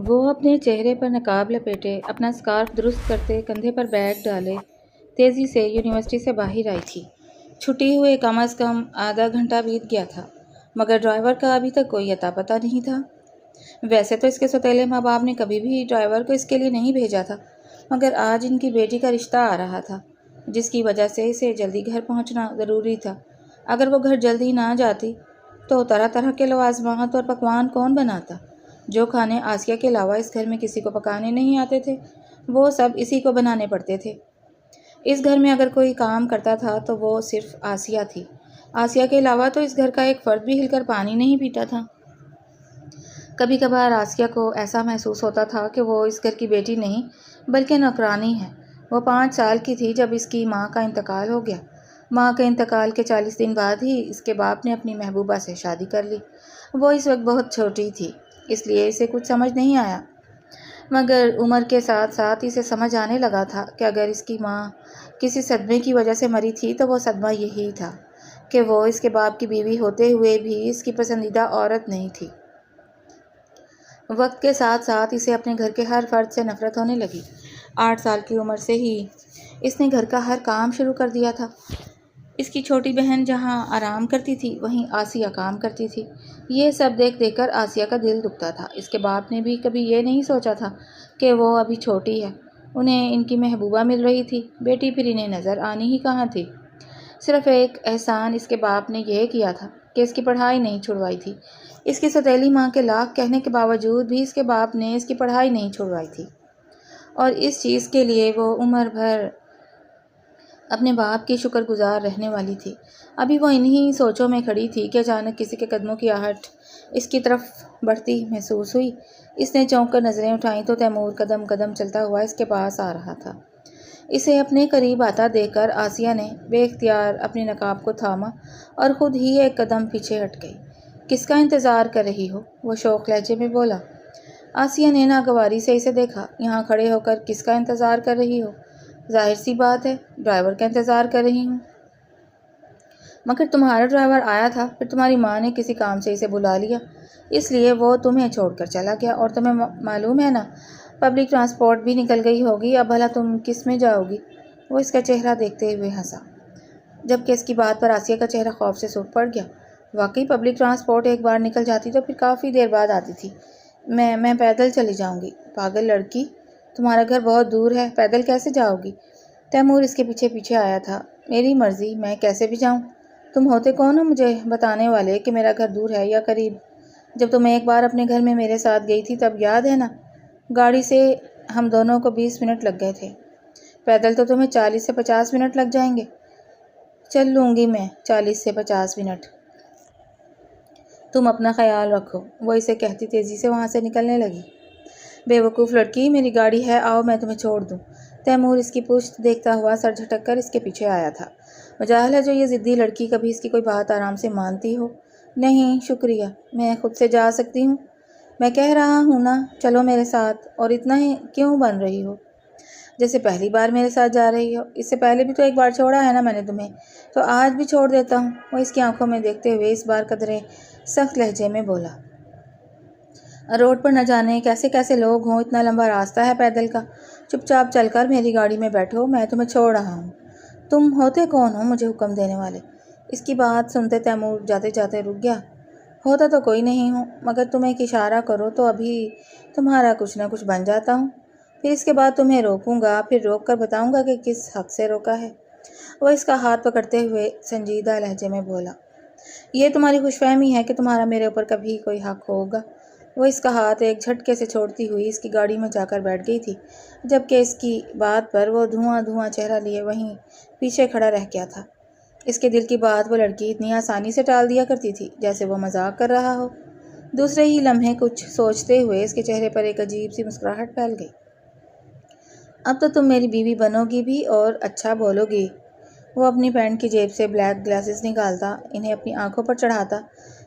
وہ اپنے چہرے پر نقاب لپیٹے، اپنا اسکارف درست کرتے، کندھے پر بیگ ڈالے تیزی سے یونیورسٹی سے باہر آئی تھی۔ چھٹی ہوئے کم از کم آدھا گھنٹہ بیت گیا تھا، مگر ڈرائیور کا ابھی تک کوئی اتا پتہ نہیں تھا۔ ویسے تو اس کے سوتیلے ماں باپ نے کبھی بھی ڈرائیور کو اس کے لیے نہیں بھیجا تھا، مگر آج ان کی بیٹی کا رشتہ آ رہا تھا، جس کی وجہ سے اسے جلدی گھر پہنچنا ضروری تھا۔ اگر وہ گھر جلدی نہ جاتی تو طرح طرح کے لوازمات اور پکوان کون بناتا؟ جو کھانے آسیہ کے علاوہ اس گھر میں کسی کو پکانے نہیں آتے تھے، وہ سب اسی کو بنانے پڑتے تھے۔ اس گھر میں اگر کوئی کام کرتا تھا تو وہ صرف آسیہ تھی۔ آسیہ کے علاوہ تو اس گھر کا ایک فرد بھی ہل کر پانی نہیں پیتا تھا۔ کبھی کبھار آسیہ کو ایسا محسوس ہوتا تھا کہ وہ اس گھر کی بیٹی نہیں بلکہ نوکرانی ہے۔ وہ 5 سال کی تھی جب اس کی ماں کا انتقال ہو گیا۔ ماں کے انتقال کے 40 دن بعد ہی اس کے باپ نے اپنی محبوبہ سے شادی کر لی۔ وہ اس وقت بہت چھوٹی تھی، اس لیے اسے کچھ سمجھ نہیں آیا، مگر عمر کے ساتھ ساتھ اسے سمجھ آنے لگا تھا کہ اگر اس کی ماں کسی صدمے کی وجہ سے مری تھی تو وہ صدمہ یہی تھا کہ وہ اس کے باپ کی بیوی ہوتے ہوئے بھی اس کی پسندیدہ عورت نہیں تھی۔ وقت کے ساتھ ساتھ اسے اپنے گھر کے ہر فرد سے نفرت ہونے لگی۔ 8 سال کی عمر سے ہی اس نے گھر کا ہر کام شروع کر دیا تھا۔ اس کی چھوٹی بہن جہاں آرام کرتی تھی وہیں آسیہ کام کرتی تھی۔ یہ سب دیکھ دیکھ کر آسیہ کا دل دکھتا تھا۔ اس کے باپ نے بھی کبھی یہ نہیں سوچا تھا کہ وہ ابھی چھوٹی ہے، انہیں ان کی محبوبہ مل رہی تھی، بیٹی پھر انہیں نظر آنی ہی کہاں تھی۔ صرف ایک احسان اس کے باپ نے یہ کیا تھا کہ اس کی پڑھائی نہیں چھڑوائی تھی۔ اس کی سوتیلی ماں کے لاکھ کہنے کے باوجود بھی اس کے باپ نے اس کی پڑھائی نہیں چھڑوائی تھی، اور اس چیز کے لیے وہ عمر بھر اپنے باپ کی شکر گزار رہنے والی تھی۔ ابھی وہ انہی سوچوں میں کھڑی تھی کہ اچانک کسی کے قدموں کی آہٹ اس کی طرف بڑھتی محسوس ہوئی۔ اس نے چونک کر نظریں اٹھائیں تو تیمور قدم قدم چلتا ہوا اس کے پاس آ رہا تھا۔ اسے اپنے قریب آتا دیکھ کر آسیہ نے بے اختیار اپنے نقاب کو تھاما اور خود ہی ایک قدم پیچھے ہٹ گئی۔ کس کا انتظار کر رہی ہو؟ وہ شوق لہجے میں بولا۔ آسیہ نے ناگواری سے اسے دیکھا۔ یہاں کھڑے ہو کر کس کا انتظار کر رہی ہو؟ ظاہر سی بات ہے، ڈرائیور کا انتظار کر رہی ہوں۔ مگر تمہارا ڈرائیور آیا تھا، پھر تمہاری ماں نے کسی کام سے اسے بلا لیا، اس لیے وہ تمہیں چھوڑ کر چلا گیا، اور تمہیں معلوم ہے نا، پبلک ٹرانسپورٹ بھی نکل گئی ہوگی، اب بھلا تم کس میں جاؤ گی؟ وہ اس کا چہرہ دیکھتے ہوئے ہنسا، جبکہ اس کی بات پر آسیہ کا چہرہ خوف سے سرخ پڑ گیا۔ واقعی پبلک ٹرانسپورٹ ایک بار نکل جاتی تو پھر کافی دیر بعد آتی تھی۔ میں پیدل چلی جاؤں گی۔ پاگل لڑکی، تمہارا گھر بہت دور ہے، پیدل کیسے جاؤ گی؟ تیمور اس کے پیچھے پیچھے آیا تھا۔ میری مرضی، میں کیسے بھی جاؤں؟ تم ہوتے کون ہو مجھے بتانے والے کہ میرا گھر دور ہے یا قریب؟ جب تم ایک بار اپنے گھر میں میرے ساتھ گئی تھی تب یاد ہے نا؟ گاڑی سے ہم دونوں کو 20 منٹ لگ گئے تھے، پیدل تو تمہیں 40 سے 50 منٹ لگ جائیں گے۔ چل لوں گی میں 40 سے 50 منٹ، تم اپنا خیال رکھو، وہ اسے کہتی تیزی سے وہاں سے نکلنے لگی۔ بے وقوف لڑکی، میری گاڑی ہے، آؤ میں تمہیں چھوڑ دوں۔ تیمور اس کی پشت دیکھتا ہوا سر جھٹک کر اس کے پیچھے آیا تھا۔ مجال ہے جو یہ ضدی لڑکی کبھی اس کی کوئی بات آرام سے مانتی ہو۔ نہیں شکریہ، میں خود سے جا سکتی ہوں۔ میں کہہ رہا ہوں نا، چلو میرے ساتھ، اور اتنا ہی کیوں بن رہی ہو جیسے پہلی بار میرے ساتھ جا رہی ہو؟ اس سے پہلے بھی تو ایک بار چھوڑا ہے نا میں نے تمہیں، تو آج بھی چھوڑ دیتا ہوں، وہ اس کی آنکھوں میں دیکھتے ہوئے اس بار قدرے سخت لہجے میں بولا۔ روڈ پر نہ جانے کیسے کیسے لوگ ہوں، اتنا لمبا راستہ ہے پیدل کا، چپ چاپ چل کر میری گاڑی میں بیٹھو، میں تمہیں چھوڑ رہا ہوں۔ تم ہوتے کون ہو مجھے حکم دینے والے؟ اس کی بات سنتے تیمور جاتے جاتے رک گیا۔ ہوتا تو کوئی نہیں ہوں، مگر تم ایک اشارہ کرو تو ابھی تمہارا کچھ نہ کچھ بن جاتا ہوں، پھر اس کے بعد تمہیں روکوں گا، پھر روک کر بتاؤں گا کہ کس حق سے روکا ہے۔ وہ اس کا ہاتھ پکڑتے ہوئے سنجیدہ لہجے میں بولا۔ یہ تمہاری خوش فہمی ہے کہ تمہارا میرے اوپر کبھی کوئی حق ہوگا؟ وہ اس کا ہاتھ ایک جھٹکے سے چھوڑتی ہوئی اس کی گاڑی میں جا کر بیٹھ گئی تھی، جبکہ اس کی بات پر وہ دھواں دھواں چہرہ لیے وہیں پیچھے کھڑا رہ گیا تھا۔ اس کے دل کی بات وہ لڑکی اتنی آسانی سے ٹال دیا کرتی تھی جیسے وہ مذاق کر رہا ہو۔ دوسرے ہی لمحے کچھ سوچتے ہوئے اس کے چہرے پر ایک عجیب سی مسکراہٹ پھیل گئی۔ اب تو تم میری بیوی بنو گی بھی اور اچھا بولو گی۔ وہ اپنی پینٹ کی جیب سے بلیک گلاسز نکالتا، انہیں اپنی آنکھوں پر چڑھاتا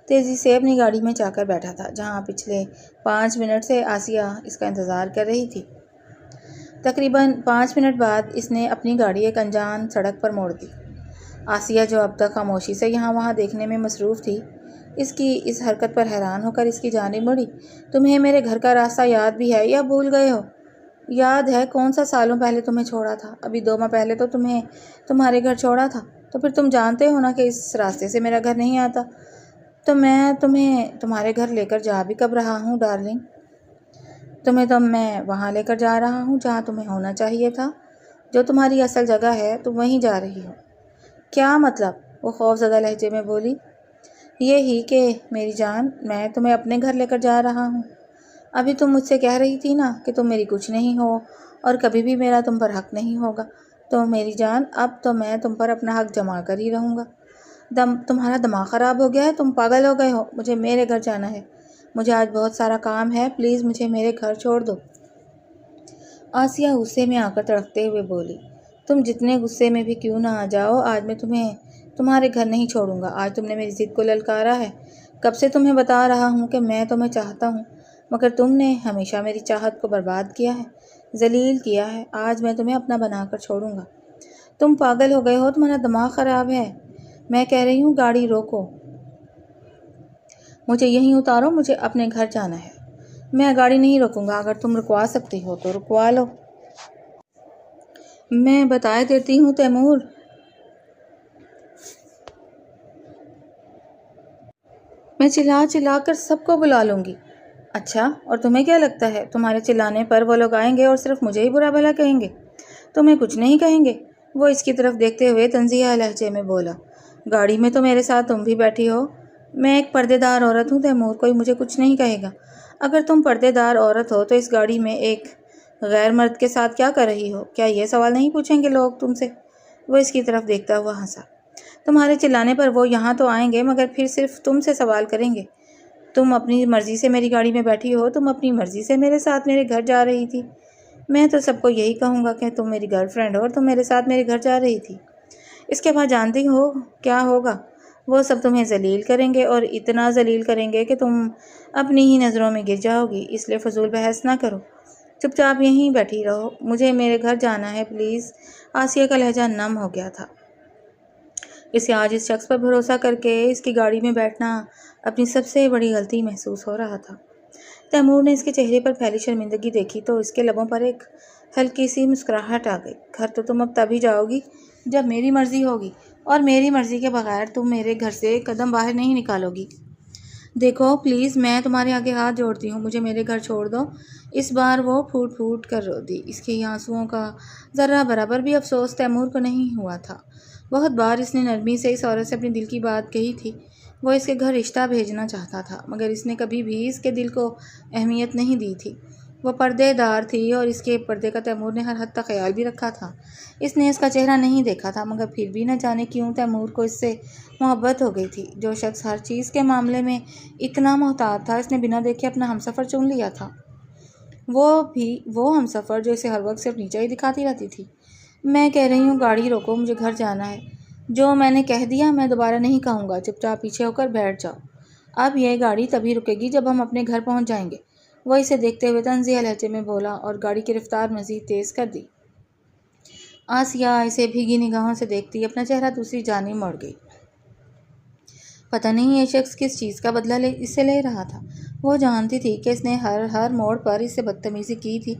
تیزی سے اپنی گاڑی میں جا کر بیٹھا تھا، جہاں پچھلے 5 منٹ سے آسیہ اس کا انتظار کر رہی تھی۔ تقریباً 5 منٹ بعد اس نے اپنی گاڑی ایک انجان سڑک پر موڑ دی۔ آسیہ جو اب تک خاموشی سے یہاں وہاں دیکھنے میں مصروف تھی، اس کی اس حرکت پر حیران ہو کر اس کی جانب مڑی۔ تمہیں میرے گھر کا راستہ یاد بھی ہے یا بھول گئے ہو؟ یاد ہے، کون سا سالوں پہلے تمہیں چھوڑا تھا؟ ابھی 2 ماہ پہلے تو تمہیں تمہارے گھر چھوڑا تھا، تو پھر تم جانتے ہو نا کہ اس راستے سے میرا گھر نہیں آتا۔ تو میں تمہیں تمہارے گھر لے کر جا بھی کب رہا ہوں ڈارلنگ؟ تمہیں تو میں وہاں لے کر جا رہا ہوں جہاں تمہیں ہونا چاہیے تھا، جو تمہاری اصل جگہ ہے، تم وہیں جا رہی ہو۔ کیا مطلب؟ وہ خوف زدہ لہجے میں بولی۔ یہی کہ میری جان، میں تمہیں اپنے گھر لے کر جا رہا ہوں۔ ابھی تم مجھ سے کہہ رہی تھی نا کہ تم میری کچھ نہیں ہو اور کبھی بھی میرا تم پر حق نہیں ہوگا۔ تو میری جان، اب تو میں تم پر اپنا حق جما کر ہی رہوں گا۔ تمہارا دماغ خراب ہو گیا ہے؟ تم پاگل ہو گئے ہو؟ مجھے میرے گھر جانا ہے، مجھے آج بہت سارا کام ہے، پلیز مجھے میرے گھر چھوڑ دو۔ آسیہ غصے میں آ کر تڑپتے ہوئے بولی، تم جتنے غصے میں بھی کیوں نہ آ جاؤ، آج میں تمہیں تمہارے گھر نہیں چھوڑوں گا۔ آج تم نے میری ضد کو للکارا ہے۔ کب سے تمہیں بتا رہا ہوں کہ میں تمہیں چاہتا ہوں، مگر تم نے ہمیشہ میری چاہت کو برباد کیا ہے، ذلیل کیا ہے۔ آج میں تمہیں اپنا بنا کر چھوڑوں گا۔ تم پاگل ہو گئے ہو؟ تمہارا دماغ خراب ہے؟ میں کہہ رہی ہوں گاڑی روکو، مجھے یہیں اتارو، مجھے اپنے گھر جانا ہے۔ میں گاڑی نہیں روکوں گا، اگر تم رکوا سکتی ہو تو رکوا لو۔ میں بتائے دیتی ہوں تیمور، میں چلا چلا کر سب کو بلا لوں گی۔ اچھا، اور تمہیں کیا لگتا ہے تمہارے چلانے پر وہ لوگ آئیں گے اور صرف مجھے ہی برا بھلا کہیں گے، تمہیں کچھ نہیں کہیں گے؟ وہ اس کی طرف دیکھتے ہوئے طنزیہ لہجے میں بولا۔ گاڑی میں تو میرے ساتھ تم بھی بیٹھی ہو۔ میں ایک پردے دار عورت ہوں تیمور، کوئی مجھے کچھ نہیں کہے گا۔ اگر تم پردے دار عورت ہو تو اس گاڑی میں ایک غیر مرد کے ساتھ کیا کر رہی ہو؟ کیا یہ سوال نہیں پوچھیں گے لوگ تم سے؟ وہ اس کی طرف دیکھتا ہوا ہنسا۔ تمہارے چلانے پر وہ یہاں تو آئیں گے، مگر پھر صرف تم سے سوال کریں گے۔ تم اپنی مرضی سے میری گاڑی میں بیٹھی ہو، تم اپنی مرضی سے میرے ساتھ میرے گھر جا رہی تھی۔ میں تو سب کو یہی کہوں گا کہ تم میری گرل فرینڈ ہو اور تم میرے ساتھ میرے گھر جا رہی تھی۔ اس کے بعد جانتی ہو کیا ہوگا؟ وہ سب تمہیں ذلیل کریں گے اور اتنا ذلیل کریں گے کہ تم اپنی ہی نظروں میں گر جاؤ گی۔ اس لیے فضول بحث نہ کرو، چپ چاپ یہیں بیٹھی رہو، مجھے میرے گھر جانا ہے پلیز۔ آسیہ کا لہجہ نم ہو گیا تھا۔ اسے آج اس شخص پر بھروسہ کر کے اس کی گاڑی میں بیٹھنا اپنی سب سے بڑی غلطی محسوس ہو رہا تھا۔ تیمور نے اس کے چہرے پر پھیلی شرمندگی دیکھی تو اس کے لبوں پر ایک ہلکی سی مسکراہٹ آ گئی۔ گھر تو تم اب تبھی جاؤ گی جب میری مرضی ہوگی، اور میری مرضی کے بغیر تم میرے گھر سے قدم باہر نہیں نکالو گی۔ دیکھو پلیز، میں تمہارے آگے ہاتھ جوڑتی ہوں، مجھے میرے گھر چھوڑ دو۔ اس بار وہ پھوٹ پھوٹ کر رو دی۔ اس کے آنسوؤں کا ذرہ برابر بھی افسوس تیمور کو نہیں ہوا تھا۔ بہت بار اس نے نرمی سے اس عورت سے اپنی دل کی بات کہی تھی۔ وہ اس کے گھر رشتہ بھیجنا چاہتا تھا، مگر اس نے کبھی بھی اس کے دل کو اہمیت نہیں دی تھی۔ وہ پردے دار تھی اور اس کے پردے کا تیمور نے ہر حد تک خیال بھی رکھا تھا۔ اس نے اس کا چہرہ نہیں دیکھا تھا، مگر پھر بھی نہ جانے کیوں تیمور کو اس سے محبت ہو گئی تھی۔ جو شخص ہر چیز کے معاملے میں اتنا محتاط تھا، اس نے بنا دیکھے اپنا ہمسفر چن لیا تھا۔ وہ بھی وہ ہمسفر جو اسے ہر وقت صرف نیچا ہی دکھاتی رہتی تھی۔ میں کہہ رہی ہوں گاڑی روکو، مجھے گھر جانا ہے۔ جو میں نے کہہ دیا میں دوبارہ نہیں کہوں گا، چپ چاپ پیچھے ہو کر بیٹھ جاؤ۔ اب یہ گاڑی تبھی رکے گی جب ہم اپنے گھر پہنچ جائیں گے۔ وہ اسے دیکھتے ہوئے طنزیہ لہجے میں بولا اور گاڑی کی رفتار مزید تیز کر دی۔ آسیہ اسے بھیگی نگاہوں سے دیکھتی اپنا چہرہ دوسری جانب مڑ گئی۔ پتہ نہیں یہ شخص کس چیز کا بدلہ اس سے لے رہا تھا۔ وہ جانتی تھی کہ اس نے ہر موڑ پر اس سے بدتمیزی کی تھی،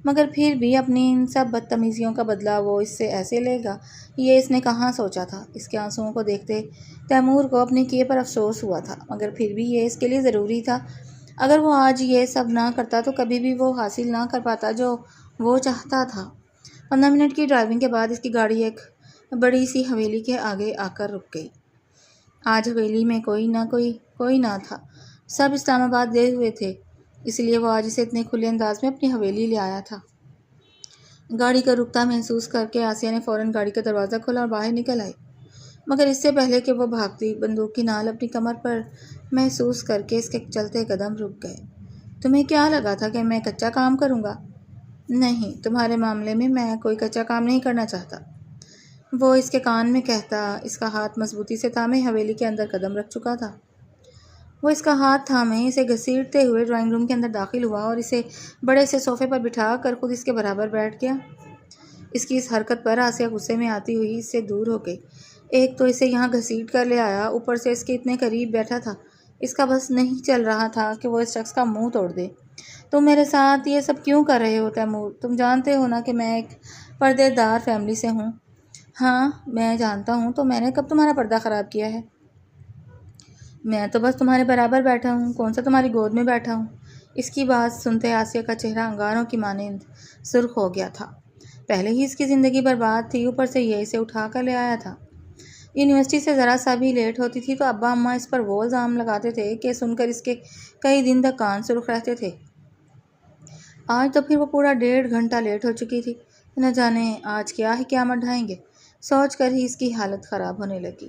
مگر پھر بھی اپنی ان سب بدتمیزیوں کا بدلہ وہ اس سے ایسے لے گا، یہ اس نے کہاں سوچا تھا۔ اس کے آنسوؤں کو دیکھتے تیمور کو اپنے کیے پر افسوس ہوا تھا، مگر پھر بھی یہ اس کے لیے ضروری تھا۔ اگر وہ آج یہ سب نہ کرتا تو کبھی بھی وہ حاصل نہ کر پاتا جو وہ چاہتا تھا۔ 15 منٹ کی ڈرائیونگ کے بعد اس کی گاڑی ایک بڑی سی حویلی کے آگے آ کر رک گئی۔ آج حویلی میں کوئی نہ تھا، سب اسلام آباد گئے ہوئے تھے، اس لیے وہ آج اسے اتنے کھلے انداز میں اپنی حویلی لے آیا تھا۔ گاڑی کا رکتا محسوس کر کے آسیہ نے فوراً گاڑی کا دروازہ کھولا اور باہر نکل آئی، مگر اس سے پہلے کہ وہ بھاگتی بندوق کی نال اپنی کمر پر محسوس کر کے اس کے چلتے قدم رک گئے۔ تمہیں کیا لگا تھا کہ میں کچا کام کروں گا؟ نہیں، تمہارے معاملے میں میں کوئی کچا کام نہیں کرنا چاہتا، وہ اس کے کان میں کہتا اس کا ہاتھ مضبوطی سے تھامے حویلی کے اندر قدم رکھ چکا تھا۔ وہ اس کا ہاتھ تھامے اسے گھسیٹتے ہوئے ڈرائنگ روم کے اندر داخل ہوا اور اسے بڑے سے صوفے پر بٹھا کر خود اس کے برابر بیٹھ گیا۔ اس کی اس حرکت پر آسیہ غصے میں آتی ہوئی اس سے دور ہو گئی۔ ایک تو اسے یہاں گھسیٹ کر لے آیا، اوپر سے اس کے اتنے قریب بیٹھا تھا، اس کا بس نہیں چل رہا تھا کہ وہ اس شخص کا منہ توڑ دے۔ تم میرے ساتھ یہ سب کیوں کر رہے ہو تیمور؟ تم جانتے ہو نا کہ میں ایک پردے دار فیملی سے ہوں۔ ہاں میں جانتا ہوں، تو میں نے کب تمہارا پردہ خراب کیا ہے؟ میں تو بس تمہارے برابر بیٹھا ہوں، کون سا تمہاری گود میں بیٹھا ہوں۔ اس کی بات سنتے آسیہ کا چہرہ انگاروں کی مانند سرخ ہو گیا تھا۔ پہلے ہی اس کی زندگی برباد تھی، اوپر سے یہ اسے اٹھا کر لے آیا تھا۔ یونیورسٹی سے ذرا سا بھی لیٹ ہوتی تھی تو ابا اماں اس پر وہ الزام لگاتے تھے کہ سن کر اس کے کئی دن تک کان سرخ رہتے تھے۔ آج تو پھر وہ پورا 1.5 گھنٹہ لیٹ ہو چکی تھی۔ نہ جانے آج کیا ہی قیامت ڈھائیں گے، سوچ کر ہی اس کی حالت خراب ہونے لگی۔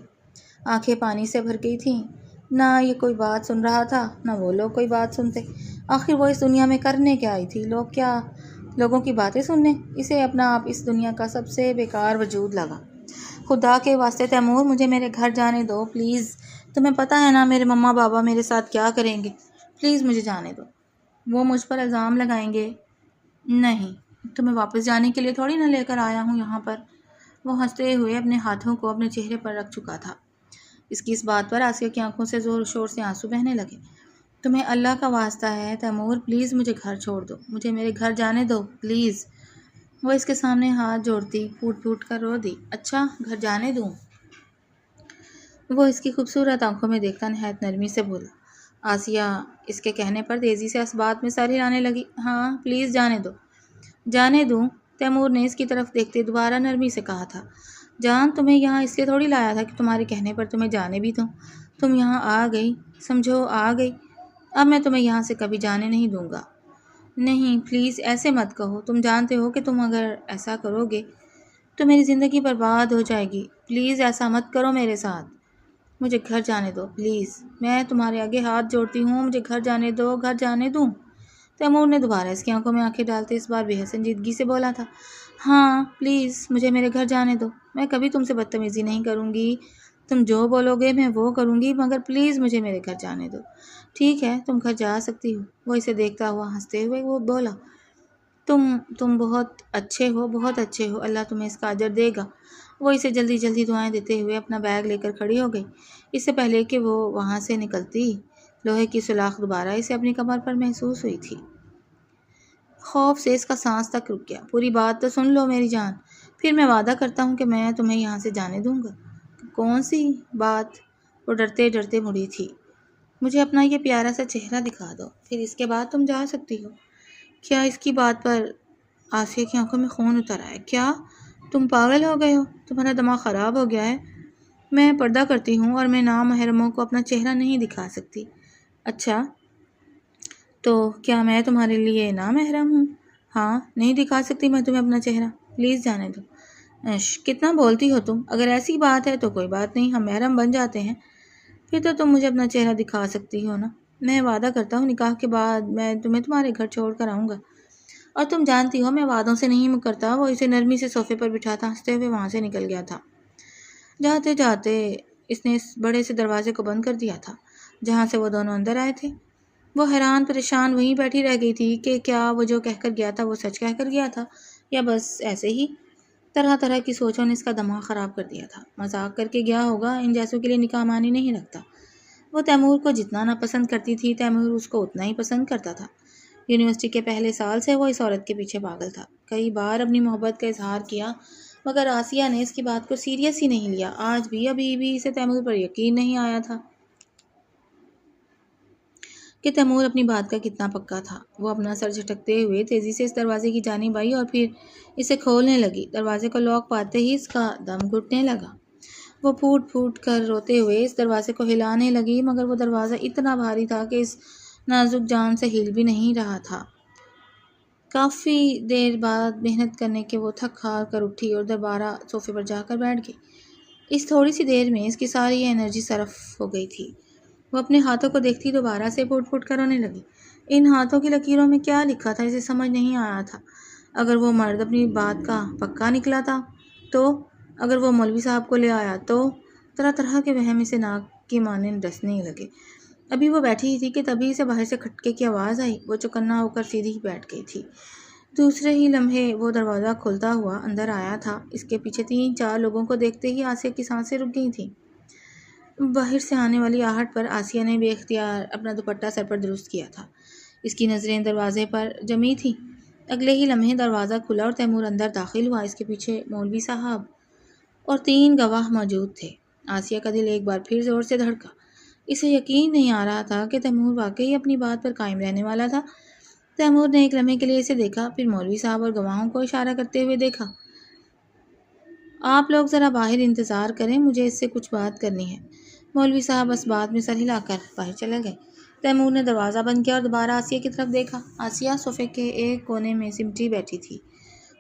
آنکھیں پانی سے بھر گئی تھیں۔ نہ یہ کوئی بات سن رہا تھا، نہ وہ لوگ کوئی بات سنتے۔ آخر وہ اس دنیا میں کرنے کیا آئی تھی؟ لوگوں کی باتیں سننے؟ اسے اپنا آپ اس دنیا کا سب سے بیکار وجود لگا۔ خدا کے واسطے تیمور، مجھے میرے گھر جانے دو پلیز۔ تمہیں پتہ ہے نا میرے مما بابا میرے ساتھ کیا کریں گے؟ پلیز مجھے جانے دو۔ وہ مجھ پر الزام لگائیں گے۔ نہیں، تمہیں واپس جانے کے لیے تھوڑی نہ لے کر آیا ہوں یہاں پر۔ وہ ہنستے ہوئے اپنے ہاتھوں کو اپنے چہرے پر رکھ چکا تھا۔ اس کی اس بات پر آسیہ کی آنکھوں سے زور شور سے آنسو بہنے لگے۔ تمہیں اللہ کا واسطہ ہے تیمور، پلیز مجھے گھر چھوڑ دو، مجھے میرے گھر جانے دو پلیز۔ وہ اس کے سامنے ہاتھ جوڑتی پھوٹ پھوٹ کر رو دی۔ اچھا گھر جانے دوں؟ وہ اس کی خوبصورت آنکھوں میں دیکھتا نہایت نرمی سے بولا۔ آسیہ اس کے کہنے پر تیزی سے اس بات میں سر ہلانے لگی۔ ہاں پلیز جانے دو۔ جانے دوں؟ تیمور نے اس کی طرف دیکھتے دوبارہ نرمی سے کہا تھا۔ جان، تمہیں یہاں اس لیے تھوڑی لایا تھا کہ تمہارے کہنے پر تمہیں جانے بھی دوں۔ تم یہاں آ گئی، سمجھو آ گئی۔ اب میں تمہیں یہاں سے کبھی جانے نہیں دوں گا۔ نہیں پلیز ایسے مت کہو، تم جانتے ہو کہ تم اگر ایسا کرو گے تو میری زندگی برباد ہو جائے گی۔ پلیز ایسا مت کرو میرے ساتھ، مجھے گھر جانے دو پلیز۔ میں تمہارے آگے ہاتھ جوڑتی ہوں، مجھے گھر جانے دو، گھر جانے دوں۔ تیمور نے دوبارہ اس کی آنکھوں میں آنکھیں ڈالتے اس بار بے حد سنجیدگی سے بولا تھا۔ ہاں پلیز مجھے میرے گھر جانے دو، میں کبھی تم سے بدتمیزی نہیں کروں گی، تم جو بولو گے میں وہ کروں گی، مگر پلیز مجھے میرے گھر جانے دو۔ ٹھیک ہے تم گھر جا سکتی ہو۔ وہ اسے دیکھتا ہوا ہنستے ہوئے وہ بولا۔ تم بہت اچھے ہو، بہت اچھے ہو، اللہ تمہیں اس کا اجر دے گا۔ وہ اسے جلدی جلدی دعائیں دیتے ہوئے اپنا بیگ لے کر کھڑی ہو گئی۔ اس سے پہلے کہ وہ وہاں سے نکلتی، لوہے کی سلاخ دوبارہ اسے اپنی کمر پر محسوس ہوئی تھی۔ خوف سے اس کا سانس تک رک گیا۔ پوری بات تو سن لو میری جان، پھر میں وعدہ کرتا ہوں کہ میں تمہیں یہاں سے جانے دوں گا۔ کون سی بات؟ وہ ڈرتے ڈرتے مڑی تھی۔ مجھے اپنا یہ پیارا سا چہرہ دکھا دو، پھر اس کے بعد تم جا سکتی ہو۔ کیا؟ اس کی بات پر آسیہ کی آنکھوں میں خون اتر آیا۔ کیا تم پاگل ہو گئے ہو؟ تمہارا دماغ خراب ہو گیا ہے؟ میں پردہ کرتی ہوں اور میں نامحرموں کو اپنا چہرہ نہیں دکھا سکتی۔ اچھا تو کیا میں تمہارے لیے نامحرم ہوں؟ ہاں نہیں دکھا سکتی میں تمہیں اپنا چہرہ، پلیز جانے دو۔ کتنا بولتی ہو تم، اگر ایسی بات ہے تو کوئی بات نہیں، ہم محرم بن جاتے ہیں، پھر تو تم مجھے اپنا چہرہ دکھا سکتی ہو نا۔ میں وعدہ کرتا ہوں نکاح کے بعد میں تمہیں تمہارے گھر چھوڑ کر آؤں گا، اور تم جانتی ہو میں وعدوں سے نہیں مکرتا۔ وہ اسے نرمی سے صوفے پر بٹھاتا ہنستے ہوئے وہاں سے نکل گیا تھا۔ جاتے جاتے اس نے اس بڑے سے دروازے کو بند کر دیا تھا جہاں سے وہ دونوں اندر آئے تھے۔ وہ حیران پریشان وہیں بیٹھی رہ گئی تھی کہ کیا وہ جو کہہ کر گیا تھا وہ سچ کہہ کر گیا تھا یا بس ایسے ہی۔ طرح طرح کی سوچوں نے اس کا دماغ خراب کر دیا تھا۔ مذاق کر کے گیا ہوگا، ان جیسوں کے لیے نکاح معنی نہیں رکھتا۔ وہ تیمور کو جتنا ناپسند کرتی تھی، تیمور اس کو اتنا ہی پسند کرتا تھا۔ یونیورسٹی کے پہلے سال سے وہ اس عورت کے پیچھے پاگل تھا۔ کئی بار اپنی محبت کا اظہار کیا مگر آسیہ نے اس کی بات کو سیریس ہی نہیں لیا۔ آج بھی ابھی بھی اسے تیمور پر یقین نہیں آیا تھا کہ تیمور اپنی بات کا کتنا پکا تھا۔ وہ اپنا سر جھٹکتے ہوئے تیزی سے اس دروازے کی جانب آئی اور پھر اسے کھولنے لگی۔ دروازے کو لاک پاتے ہی اس کا دم گھٹنے لگا۔ وہ پھوٹ پھوٹ کر روتے ہوئے اس دروازے کو ہلانے لگی مگر وہ دروازہ اتنا بھاری تھا کہ اس نازک جان سے ہل بھی نہیں رہا تھا۔ کافی دیر بعد محنت کرنے کے وہ تھک ہار کر اٹھی اور دوبارہ صوفے پر جا کر بیٹھ گئی۔ اس تھوڑی سی دیر میں اس کی ساری انرجی صرف ہو گئی تھی۔ وہ اپنے ہاتھوں کو دیکھتی دوبارہ سے پھوٹ پھوٹ کر رونے لگی۔ ان ہاتھوں کی لکیروں میں کیا لکھا تھا اسے سمجھ نہیں آیا تھا۔ اگر وہ مرد اپنی بات کا پکا نکلا تھا تو، اگر وہ مولوی صاحب کو لے آیا تو، طرح طرح کے وہم اسے ناک کی مانند ڈسنے لگے۔ ابھی وہ بیٹھی ہی تھی کہ تبھی سے باہر سے کھٹکے کی آواز آئی۔ وہ چوکنا ہو کر سیدھی بیٹھ گئی تھی۔ دوسرے ہی لمحے وہ دروازہ کھلتا ہوا اندر آیا تھا۔ اس کے پیچھے 3-4 لوگوں کو دیکھتے ہی آسیہ کی سانسیں رک گئی تھیں۔ باہر سے آنے والی آہٹ پر آسیہ نے بے اختیار اپنا دوپٹہ سر پر درست کیا تھا۔ اس کی نظریں دروازے پر جمی تھیں۔ اگلے ہی لمحے دروازہ کھلا اور تیمور اندر داخل ہوا۔ اس کے پیچھے مولوی صاحب اور 3 گواہ موجود تھے۔ آسیہ کا دل ایک بار پھر زور سے دھڑکا۔ اسے یقین نہیں آ رہا تھا کہ تیمور واقعی اپنی بات پر قائم رہنے والا تھا۔ تیمور نے ایک لمحے کے لیے اسے دیکھا، پھر مولوی صاحب اور گواہوں کو اشارہ کرتے ہوئے دیکھا۔ آپ لوگ ذرا باہر انتظار کریں، مجھے اس سے کچھ بات کرنی ہے۔ مولوی صاحب بس بات میں سر ہلا کر باہر چلے گئے۔ تیمور نے دروازہ بند کیا اور دوبارہ آسیہ کی طرف دیکھا۔ آسیہ صوفے کے ایک کونے میں سمٹی بیٹھی تھی۔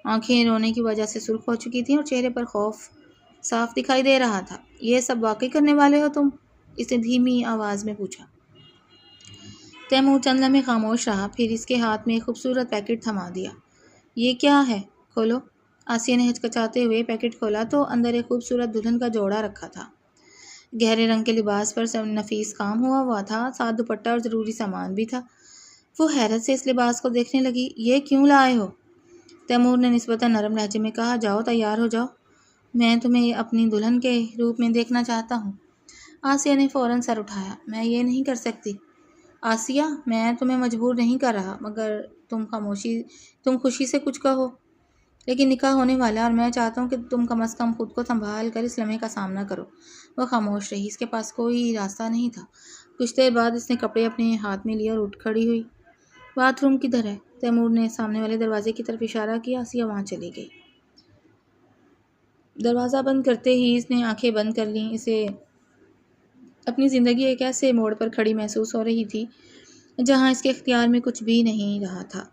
آنکھیں رونے کی وجہ سے سرخ ہو چکی تھیں اور چہرے پر خوف صاف دکھائی دے رہا تھا۔ یہ سب واقعی کرنے والے ہو تم؟ اس نے دھیمی آواز میں پوچھا۔ تیمور چند لمحے خاموش رہا، پھر اس کے ہاتھ میں ایک خوبصورت پیکٹ تھما دیا۔ یہ کیا ہے؟ کھولو۔ آسیہ نے ہچکچاتے ہوئے پیکٹ کھولا تو اندر ایک خوبصورت دلہن کا جوڑا رکھا تھا۔ گہرے رنگ کے لباس پر نفیس کام ہوا تھا، ساتھ دوپٹہ اور ضروری سامان بھی تھا۔ وہ حیرت سے اس لباس کو دیکھنے لگی۔ یہ کیوں لائے ہو؟ تیمور نے نسبتاً نرم لہجے میں کہا، جاؤ تیار ہو جاؤ، میں تمہیں اپنی دلہن کے روپ میں دیکھنا چاہتا ہوں۔ آسیہ نے فوراً سر اٹھایا۔ میں یہ نہیں کر سکتی۔ آسیہ، میں تمہیں مجبور نہیں کر رہا، مگر تم خوشی سے کچھ کہو۔ لیکن نکاح ہونے والا ہے اور میں چاہتا ہوں کہ تم کم از کم خود کو سنبھال کر اس لمحے کا سامنا کرو۔ وہ خاموش رہی۔ اس کے پاس کوئی راستہ نہیں تھا۔ کچھ دیر بعد اس نے کپڑے اپنے ہاتھ میں لیے اور اٹھ کھڑی ہوئی۔ باتھ روم کدھر ہے؟ تیمور نے سامنے والے دروازے کی طرف اشارہ کیا۔ آسیہ وہاں چلی گئی۔ دروازہ بند کرتے ہی اس نے آنکھیں بند کر لیں۔ اسے اپنی زندگی ایک ایسے موڑ پر کھڑی محسوس ہو رہی تھی جہاں اس کے اختیار میں کچھ بھی نہیں رہا تھا۔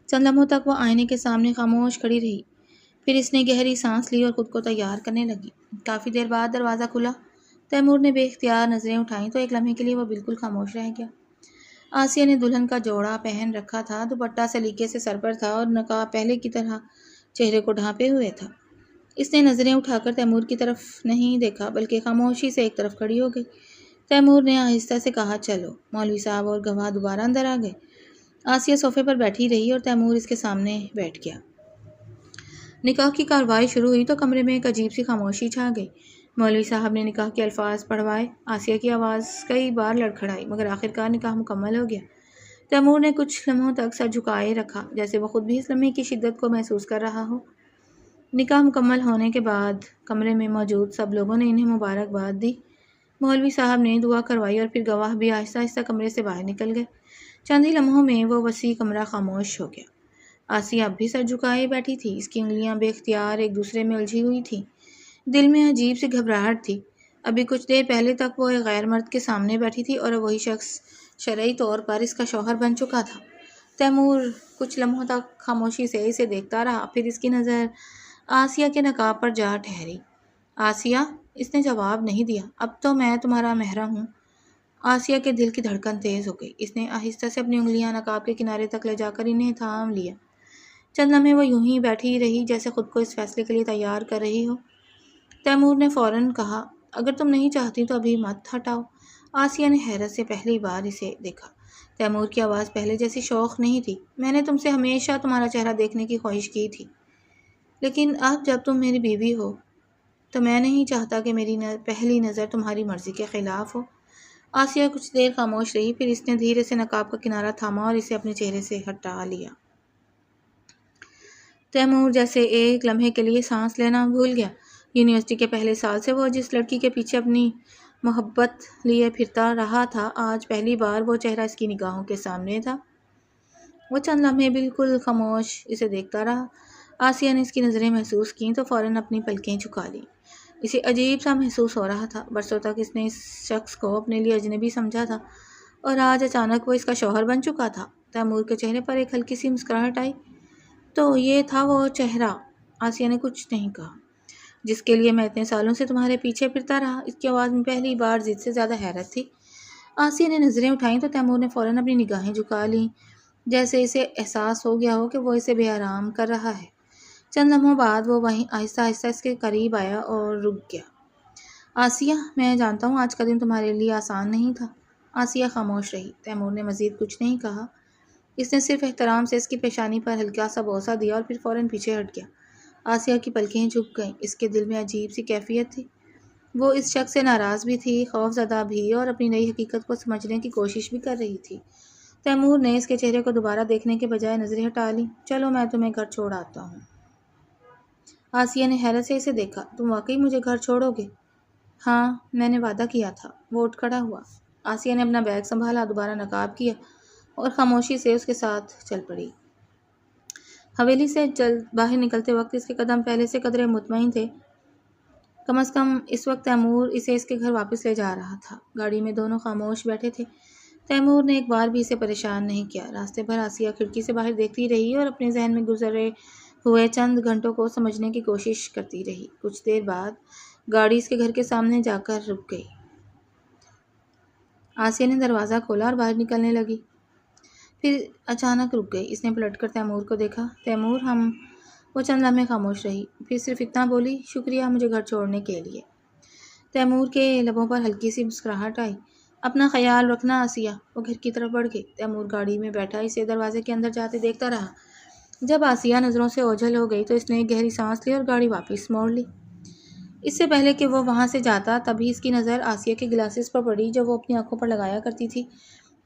چند لمحوں تک وہ آئینے کے سامنے خاموش کھڑی رہی، پھر اس نے گہری سانس لی اور خود کو تیار کرنے لگی۔ کافی دیر بعد دروازہ کھلا۔ تیمور نے بے اختیار نظریں اٹھائیں تو ایک لمحے کے لیے وہ بالکل خاموش رہ گیا۔ آسیہ نے دلہن کا جوڑا پہن رکھا تھا، دوپٹہ سلیقے سے سر پر تھا اور نقاب پہلے کی طرح چہرے کو ڈھانپے ہوئے تھا۔ اس نے نظریں اٹھا کر تیمور کی طرف نہیں دیکھا بلکہ خاموشی سے ایک طرف کھڑی ہو گئی۔ تیمور نے آہستہ سے کہا، چلو۔ مولوی صاحب اور گواہ دوبارہ اندر آ گئے۔ آسیہ صوفے پر بیٹھی رہی اور تیمور اس کے سامنے بیٹھ گیا۔ نکاح کی کارروائی شروع ہوئی تو کمرے میں ایک عجیب سی خاموشی چھا گئی۔ مولوی صاحب نے نکاح کے الفاظ پڑھوائے۔ آسیہ کی آواز کئی بار لڑکھڑائی، مگر آخرکار نکاح مکمل ہو گیا۔ تیمور نے کچھ لمحوں تک سر جھکائے رکھا، جیسے وہ خود بھی اس لمحے کی شدت کو محسوس کر رہا ہو۔ نکاح مکمل ہونے کے بعد کمرے میں موجود سب لوگوں نے انہیں مبارکباد دی۔ مولوی صاحب نے دعا کروائی اور پھر گواہ بھی آہستہ آہستہ کمرے سے باہر نکل گئے۔ چند ہی لمحوں میں وہ وسیع کمرہ خاموش ہو گیا۔ آسیہ اب بھی سر جھکائے بیٹھی تھی۔ اس کی انگلیاں بے اختیار ایک دوسرے میں الجھی ہوئی تھیں۔ دل میں عجیب سی گھبراہٹ تھی۔ ابھی کچھ دیر پہلے تک وہ ایک غیر مرد کے سامنے بیٹھی تھی اور وہی شخص شرعی طور پر اس کا شوہر بن چکا تھا۔ تیمور کچھ لمحوں تک خاموشی سے اسے دیکھتا رہا، پھر اس کی نظر آسیہ کے نقاب پر جا ٹھہری۔ آسیہ، اس نے جواب نہیں دیا۔ اب تو میں تمہارا محرم ہوں۔ آسیہ کے دل کی دھڑکن تیز ہو گئی۔ اس نے آہستہ سے اپنی انگلیاں نقاب کے کنارے تک لے جا کر انہیں تھام لیا۔ چند لمحے وہ یوں ہی بیٹھی رہی جیسے خود کو اس فیصلے کے لیے تیار کر رہی ہو۔ تیمور نے فوراً کہا، اگر تم نہیں چاہتی تو ابھی مت ہٹاؤ۔ آسیہ نے حیرت سے پہلی بار اسے دیکھا۔ تیمور کی آواز پہلے جیسی شوق نہیں تھی۔ میں نے تم سے ہمیشہ تمہارا چہرہ دیکھنے کی خواہش کی تھی، لیکن اب جب تم میری بیوی ہو تو میں نہیں چاہتا کہ میری پہلی نظر تمہاری مرضی کے خلاف ہو۔ آسیہ کچھ دیر خاموش رہی، پھر اس نے دھیرے سے نقاب کا کنارہ تھاما اور اسے اپنے چہرے سے ہٹا لیا۔ تیمور جیسے ایک لمحے کے لیے سانس لینا بھول گیا۔ یونیورسٹی کے پہلے سال سے وہ جس لڑکی کے پیچھے اپنی محبت لیے پھرتا رہا تھا، آج پہلی بار وہ چہرہ اس کی نگاہوں کے سامنے تھا۔ وہ چند لمحے بالکل خاموش اسے دیکھتا رہا۔ آسیہ نے اس کی نظریں محسوس کیں تو فوراً اپنی پلکیں جھکا لیں۔ اسے عجیب سا محسوس ہو رہا تھا۔ برسوں تک اس نے اس شخص کو اپنے لیے اجنبی سمجھا تھا اور آج اچانک وہ اس کا شوہر بن چکا تھا۔ تیمور کے چہرے پر ایک ہلکی سی مسکراہٹ آئی۔ تو یہ تھا وہ چہرہ؟ آسیہ نے کچھ نہیں کہا۔ جس کے لیے میں اتنے سالوں سے تمہارے پیچھے پھرتا رہا۔ اس کی آواز میں پہلی بار ضد سے زیادہ حیرت تھی۔ آسیہ نے نظریں اٹھائیں تو تیمور نے فوراً اپنی نگاہیں جھکا لیں، جیسے اسے احساس ہو گیا ہو کہ وہ اسے بے آرام کر رہا ہے۔ چند لمحوں بعد وہ وہیں آہستہ آہستہ اس کے قریب آیا اور رک گیا۔ آسیہ، میں جانتا ہوں آج کا دن تمہارے لیے آسان نہیں تھا۔ آسیہ خاموش رہی۔ تیمور نے مزید کچھ نہیں کہا۔ اس نے صرف احترام سے اس کی پیشانی پر ہلکا سا بوسہ دیا اور پھر فوراً پیچھے ہٹ گیا۔ آسیہ کی پلکیں جھک گئیں۔ اس کے دل میں عجیب سی کیفیت تھی۔ وہ اس شخص سے ناراض بھی تھی، خوف زدہ بھی، اور اپنی نئی حقیقت کو سمجھنے کی کوشش بھی کر رہی تھی۔ تیمور نے اس کے چہرے کو دوبارہ دیکھنے کے بجائے نظریں ہٹا لیں۔ چلو میں تمہیں گھر چھوڑ آتا ہوں۔ آسیہ نے حیرت سے اسے دیکھا۔ تم واقعی مجھے گھر چھوڑو گے؟ ہاں، میں نے وعدہ کیا تھا۔ وہ اٹھ کھڑا ہوا۔ آسیہ نے اپنا بیگ سنبھالا، دوبارہ نقاب کیا اور خاموشی سے اس کے ساتھ چل پڑی۔ حویلی سے باہر نکلتے وقت اس کے قدم پہلے سے قدرے مطمئن تھے۔ کم از کم اس وقت تیمور اسے اس کے گھر واپس لے جا رہا تھا۔ گاڑی میں دونوں خاموش بیٹھے تھے۔ تیمور نے ایک بار بھی اسے پریشان نہیں کیا۔ راستے بھر آسیہ کھڑکی سے باہر دیکھتی رہی اور اپنے ذہن میں گزرے ہوئے چند گھنٹوں کو سمجھنے کی کوشش کرتی رہی۔ کچھ دیر بعد گاڑی اس کے گھر کے سامنے جا کر رک گئی۔ آسیہ نے دروازہ کھولا اور باہر نکلنے لگی، پھر اچانک رک گئی۔ اس نے پلٹ کر تیمور کو دیکھا۔ تیمور وہ چند لمحے خاموش رہی، پھر صرف اتنا بولی، شکریہ مجھے گھر چھوڑنے کے لیے۔ تیمور کے لبوں پر ہلکی سی مسکراہٹ آئی۔ اپنا خیال رکھنا آسیہ۔ وہ گھر کی طرف بڑھ گئی۔ تیمور گاڑی میں بیٹھا اسے دروازے کے اندر جاتے دیکھتا رہا۔ جب آسیہ نظروں سے اوجھل ہو گئی تو اس نے ایک گہری سانس لی اور گاڑی واپس موڑ لی۔ اس سے پہلے کہ وہ وہاں سے جاتا تبھی اس کی نظر آسیہ کے گلاسز پر پڑی جو وہ اپنی آنکھوں پر لگایا کرتی تھی۔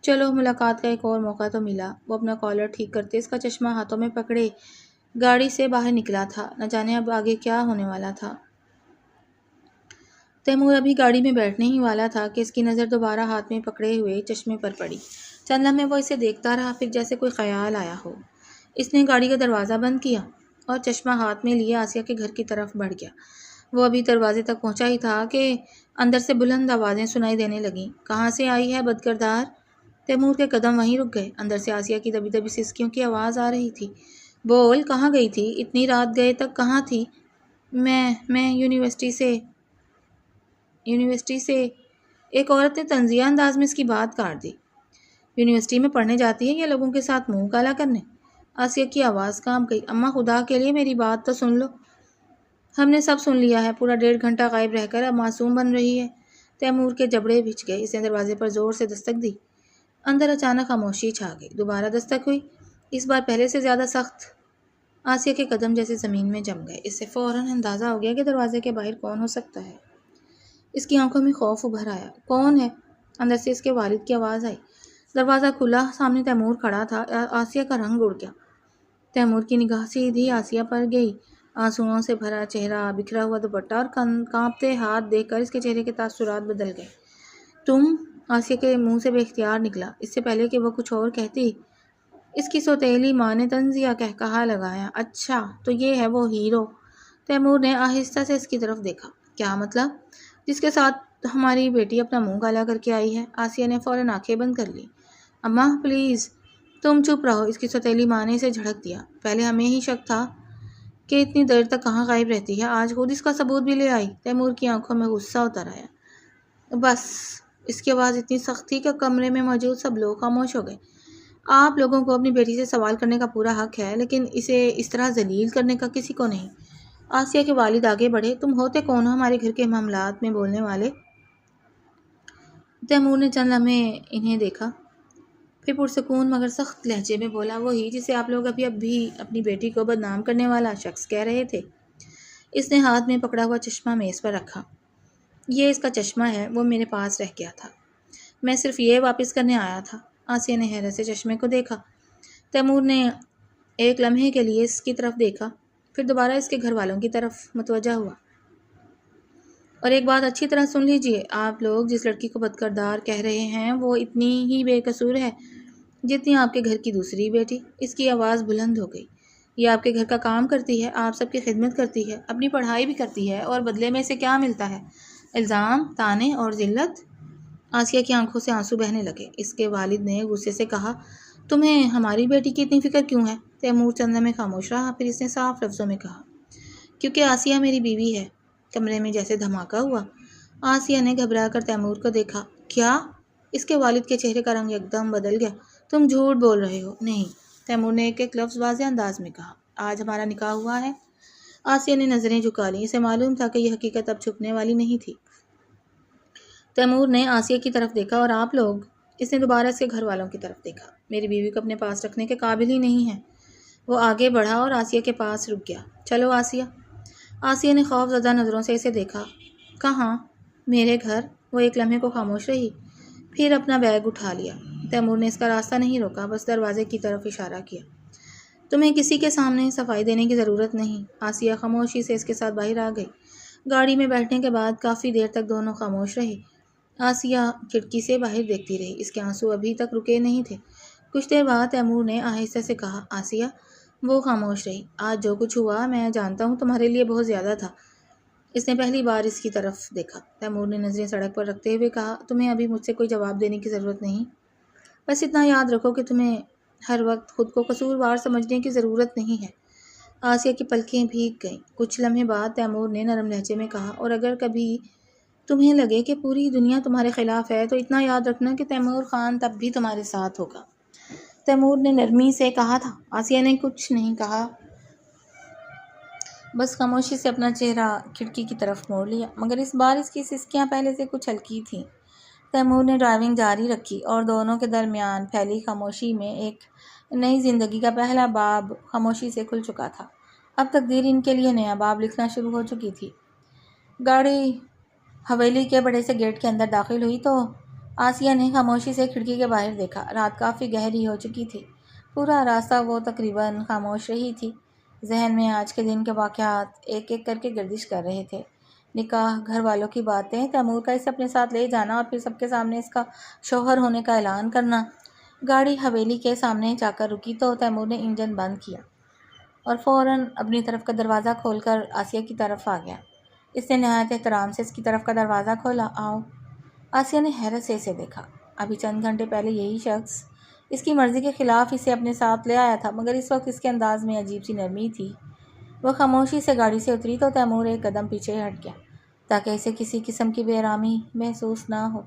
چلو ملاقات کا ایک اور موقع تو ملا۔ وہ اپنا کالر ٹھیک کرتے اس کا چشمہ ہاتھوں میں پکڑے گاڑی سے باہر نکلا تھا۔ نہ جانے اب آگے کیا ہونے والا تھا۔ تیمور ابھی گاڑی میں بیٹھنے ہی والا تھا کہ اس کی نظر دوبارہ ہاتھ میں پکڑے ہوئے چشمے پر پڑی۔ چند لمحے وہ اسے دیکھتا رہا، پھر جیسے کوئی خیال آیا ہو اس نے گاڑی کا دروازہ بند کیا اور چشمہ ہاتھ میں لیے آسیہ کے گھر کی طرف بڑھ گیا۔ وہ ابھی دروازے تک پہنچا ہی تھا کہ اندر سے بلند آوازیں سنائی دینے لگیں۔ کہاں سے آئی ہے بدکردار؟ تیمور کے قدم وہیں رک گئے۔ اندر سے آسیہ کی دبی دبی سسکیوں کی آواز آ رہی تھی۔ بول، کہاں گئی تھی؟ اتنی رات گئے تک کہاں تھی؟ میں یونیورسٹی سے ایک عورت نے طنزیہ انداز میں اس کی بات کاٹ دی۔ یونیورسٹی میں پڑھنے جاتی ہے یا لوگوں کے ساتھ منہ کالا کرنے؟ آسیہ کی آواز کانپ گئی۔ اماں خدا کے لیے میری بات تو سن لو۔ ہم نے سب سن لیا ہے۔ پورا 1.5 گھنٹہ غائب رہ کر اب معصوم بن رہی ہے۔ تیمور کے جبڑے بھچ گئے۔ اس نے دروازے پر زور سے دستک دی۔ اندر اچانک خاموشی چھا گئی۔ دوبارہ دستک ہوئی، اس بار پہلے سے زیادہ سخت۔ آسیہ کے قدم جیسے زمین میں جم گئے۔ اس سے فوراً اندازہ ہو گیا کہ دروازے کے باہر کون ہو سکتا ہے۔ اس کی آنکھوں میں خوف ابھر آیا۔ کون ہے؟ اندر سے اس کے والد کی آواز آئی۔ دروازہ کھلا، سامنے تیمور کھڑا تھا۔ آسیہ کا رنگ اڑ گیا۔ تیمور کی نگاہ سیدھی آسیہ پر گئی۔ آنسوؤں سے بھرا چہرہ، بکھرا ہوا دوپٹہ اور کانپتے ہاتھ دیکھ کر اس کے چہرے کے تاثرات بدل گئے۔ تم؟ آسیہ کے منہ سے بے اختیار نکلا۔ اس سے پہلے کہ وہ کچھ اور کہتی اس کی سوتیلی ماں نے طنزیہ کہا لگایا۔ اچھا تو یہ ہے وہ ہیرو؟ تیمور نے آہستہ سے اس کی طرف دیکھا۔ کیا مطلب؟ جس کے ساتھ ہماری بیٹی اپنا منہ کالا کر کے آئی ہے۔ آسیہ نے فوراً آنکھیں بند کر لی۔ اماں پلیز تم چپ رہو، اس کی سوتیلی ماں نے اسے جھڑک دیا۔ پہلے ہمیں ہی شک تھا کہ اتنی دیر تک کہاں غائب رہتی ہے، آج خود اس کا ثبوت بھی لے آئی۔ تیمور کی آنکھوں میں غصہ اتر آیا۔ بس، اس کی آواز اتنی سخت تھی کہ کمرے میں موجود سب لوگ خاموش ہو گئے۔ آپ لوگوں کو اپنی بیٹی سے سوال کرنے کا پورا حق ہے، لیکن اسے اس طرح ذلیل کرنے کا کسی کو نہیں۔ آسیہ کے والد آگے بڑھے۔ تم ہوتے کون ہو ہمارے گھر کے معاملات میں بولنے والے؟ تیمور نے چند لمحے انہیں دیکھا، پھر پرسکون مگر سخت لہجے میں بولا، وہی جسے آپ لوگ ابھی اپنی بیٹی کو بدنام کرنے والا شخص کہہ رہے تھے۔ اس نے ہاتھ میں پکڑا ہوا چشمہ میز پر رکھا۔ یہ اس کا چشمہ ہے، وہ میرے پاس رہ گیا تھا، میں صرف یہ واپس کرنے آیا تھا۔ آسیہ نے حیرت سے چشمے کو دیکھا۔ تیمور نے ایک لمحے کے لیے اس کی طرف دیکھا، پھر دوبارہ اس کے گھر والوں کی طرف متوجہ ہوا۔ اور ایک بات اچھی طرح سن لیجئے، آپ لوگ جس لڑکی کو بدکردار کہہ رہے ہیں وہ اتنی ہی بے قصور ہے جتنی آپ کے گھر کی دوسری بیٹی۔ اس کی آواز بلند ہو گئی۔ یہ آپ کے گھر کا کام کرتی ہے، آپ سب کی خدمت کرتی ہے، اپنی پڑھائی بھی کرتی ہے، اور بدلے میں اسے کیا ملتا ہے؟ الزام، طعنے اور ذلت۔ آسیہ کی آنکھوں سے آنسو بہنے لگے۔ اس کے والد نے غصے سے کہا، تمہیں ہماری بیٹی کی اتنی فکر کیوں ہے؟ تیمور چند لمحے خاموش رہا، پھر اس نے صاف لفظوں میں کہا، کیونکہ آسیہ میری بیوی ہے۔ کمرے میں جیسے دھماکہ ہوا۔ آسیہ نے گھبرا کر تیمور کو دیکھا۔ کیا؟ اس کے والد کے چہرے کا رنگ ایک دم بدل گیا۔ تم جھوٹ بول رہے ہو۔ نہیں، تیمور نے ایک لفظ واضح انداز میں کہا، آج ہمارا نکاح ہوا ہے۔ آسیہ نے نظریں جھکا لیں۔ اسے معلوم تھا کہ یہ حقیقت اب چھپنے والی نہیں تھی۔ تیمور نے آسیہ کی طرف دیکھا، اور آپ لوگ؟ اس نے دوبارہ اس کے گھر والوں کی طرف دیکھا۔ میری بیوی کو اپنے پاس رکھنے کے قابل ہی نہیں ہے۔ وہ آگے بڑھا اور آسیہ کے پاس رک گیا۔ چلو آسیہ۔ آسیہ نے خوف زدہ نظروں سے اسے دیکھا۔ کہاں؟ میرے گھر؟ وہ ایک لمحے کو خاموش رہی، پھر اپنا بیگ اٹھا لیا۔ تیمور نے اس کا راستہ نہیں روکا، بس دروازے کی طرف اشارہ کیا۔ تمہیں کسی کے سامنے صفائی دینے کی ضرورت نہیں۔ آسیہ خاموشی سے اس کے ساتھ باہر آ گئی۔ گاڑی میں بیٹھنے کے بعد کافی دیر تک دونوں خاموش رہے۔ آسیہ کھڑکی سے باہر دیکھتی رہی، اس کے آنسو ابھی تک رکے نہیں تھے۔ کچھ دیر بعد تیمور نے آہستہ سے کہا، آسیہ۔ وہ خاموش رہی۔ آج جو کچھ ہوا میں جانتا ہوں تمہارے لیے بہت زیادہ تھا۔ اس نے پہلی بار اس کی طرف دیکھا۔ تیمور نے نظریں سڑک پر رکھتے ہوئے کہا، تمہیں ابھی مجھ سے کوئی جواب دینے کی ضرورت نہیں۔ بس اتنا یاد رکھو کہ تمہیں ہر وقت خود کو قصوروار سمجھنے کی ضرورت نہیں ہے۔ آسیہ کی پلکیں بھیگ گئیں۔ کچھ لمحے بعد تیمور نے نرم لہجے میں کہا، اور اگر کبھی تمہیں لگے کہ پوری دنیا تمہارے خلاف ہے تو اتنا یاد رکھنا کہ تیمور خان تب بھی تمہارے ساتھ ہوگا۔ تیمور نے نرمی سے کہا تھا۔ آسیہ نے کچھ نہیں کہا، بس خاموشی سے اپنا چہرہ کھڑکی کی طرف موڑ لیا، مگر اس بار اس کی سسکیاں پہلے سے کچھ ہلکی تھیں۔ تیمور نے ڈرائیونگ جاری رکھی اور دونوں کے درمیان پھیلی خاموشی میں ایک نئی زندگی کا پہلا باب خاموشی سے کھل چکا تھا۔ اب تقدیر ان کے لیے نیا باب لکھنا شروع ہو چکی تھی۔ گاڑی حویلی کے بڑے سے گیٹ کے اندر داخل ہوئی تو آسیہ نے خاموشی سے کھڑکی کے باہر دیکھا۔ رات کافی گہری ہو چکی تھی۔ پورا راستہ وہ تقریباً خاموش رہی تھی۔ ذہن میں آج کے دن کے واقعات ایک ایک کر کے گردش کر رہے تھے۔ نکاح، گھر والوں کی باتیں، تیمور کا اسے اپنے ساتھ لے جانا اور پھر سب کے سامنے اس کا شوہر ہونے کا اعلان کرنا۔ گاڑی حویلی کے سامنے جا کر رکی تو تیمور نے انجن بند کیا اور فوراً اپنی طرف کا دروازہ کھول کر آسیہ کی طرف آ گیا۔ اس نے نہایت احترام سے اس کی طرف کا دروازہ کھولا۔ آؤ۔ آسیہ نے حیرت سے اسے دیکھا۔ ابھی چند گھنٹے پہلے یہی شخص اس کی مرضی کے خلاف اسے اپنے ساتھ لے آیا تھا، مگر اس وقت اس کے انداز میں عجیب سی نرمی تھی۔ وہ خاموشی سے گاڑی سے اتری تو تیمور ایک قدم پیچھے ہٹ گیا تاکہ اسے کسی قسم کی بے آرامی محسوس نہ ہو۔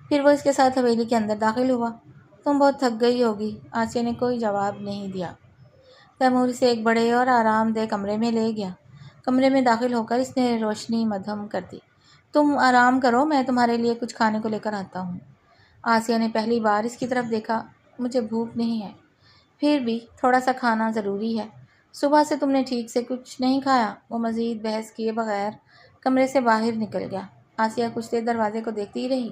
پھر وہ اس کے ساتھ حویلی کے اندر داخل ہوا۔ تم بہت تھک گئی ہوگی۔ آسیہ نے کوئی جواب نہیں دیا۔ تیمور اسے ایک بڑے اور آرام دہ کمرے میں لے گیا۔ کمرے میں داخل ہو کر اس نے روشنی مدھم کر دی۔ تم آرام کرو، میں تمہارے لیے کچھ کھانے کو لے کر آتا ہوں۔ آسیہ نے پہلی بار اس کی طرف دیکھا۔ مجھے بھوک نہیں ہے، پھر بھی تھوڑا سا کھانا ضروری ہے۔ صبح سے تم نے ٹھیک سے کچھ نہیں کھایا۔ وہ مزید بحث کیے بغیر کمرے سے باہر نکل گیا۔ آسیہ کچھ دیر دروازے کو دیکھتی رہی،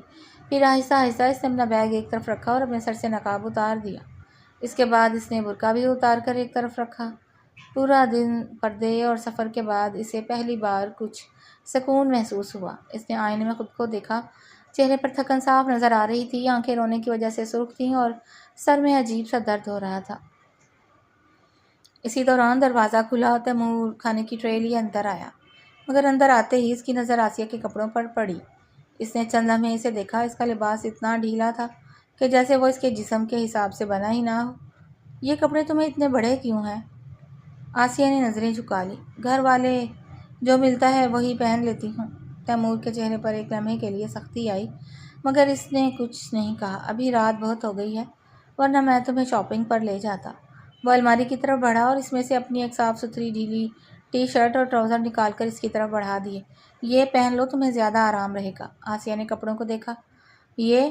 پھر آہستہ آہستہ اس نے اپنا بیگ ایک طرف رکھا اور اپنے سر سے نقاب اتار دیا۔ اس کے بعد اس نے برقع بھی اتار کر ایک طرف رکھا۔ پورا دن پردے اور سفر کے بعد اسے پہلی بار کچھ سکون محسوس ہوا۔ اس نے آئینے میں خود کو دیکھا۔ چہرے پر تھکن صاف نظر آ رہی تھی، آنکھیں رونے کی وجہ سے سرخ تھیں اور سر میں عجیب سا درد ہو رہا تھا۔ اسی دوران دروازہ کھلا۔ تیمور کھانے کی ٹرے لیے اندر آیا، مگر اندر آتے ہی اس کی نظر آسیہ کے کپڑوں پر پڑی۔ اس نے چند لمحے اسے دیکھا۔ اس کا لباس اتنا ڈھیلا تھا کہ جیسے وہ اس کے جسم کے حساب سے بنا ہی نہ ہو۔ یہ کپڑے تمہیں اتنے بڑے کیوں ہیں؟ آسیہ نے نظریں جھکا لی۔ گھر والے جو ملتا ہے وہی پہن لیتی ہوں۔ تیمور کے چہرے پر ایک لمحے کے لیے سختی آئی، مگر اس نے کچھ نہیں کہا۔ ابھی رات بہت ہو گئی ہے، ورنہ میں تمہیں شاپنگ پر لے جاتا۔ وہ الماری کی طرف بڑھا اور اس میں سے اپنی ایک صاف ستھری ڈھیلی ٹی شرٹ اور ٹراؤزر نکال کر اس کی طرف بڑھا دیے۔ یہ پہن لو، تمہیں زیادہ آرام رہے گا۔ آسیہ نے کپڑوں کو دیکھا۔ یہ؟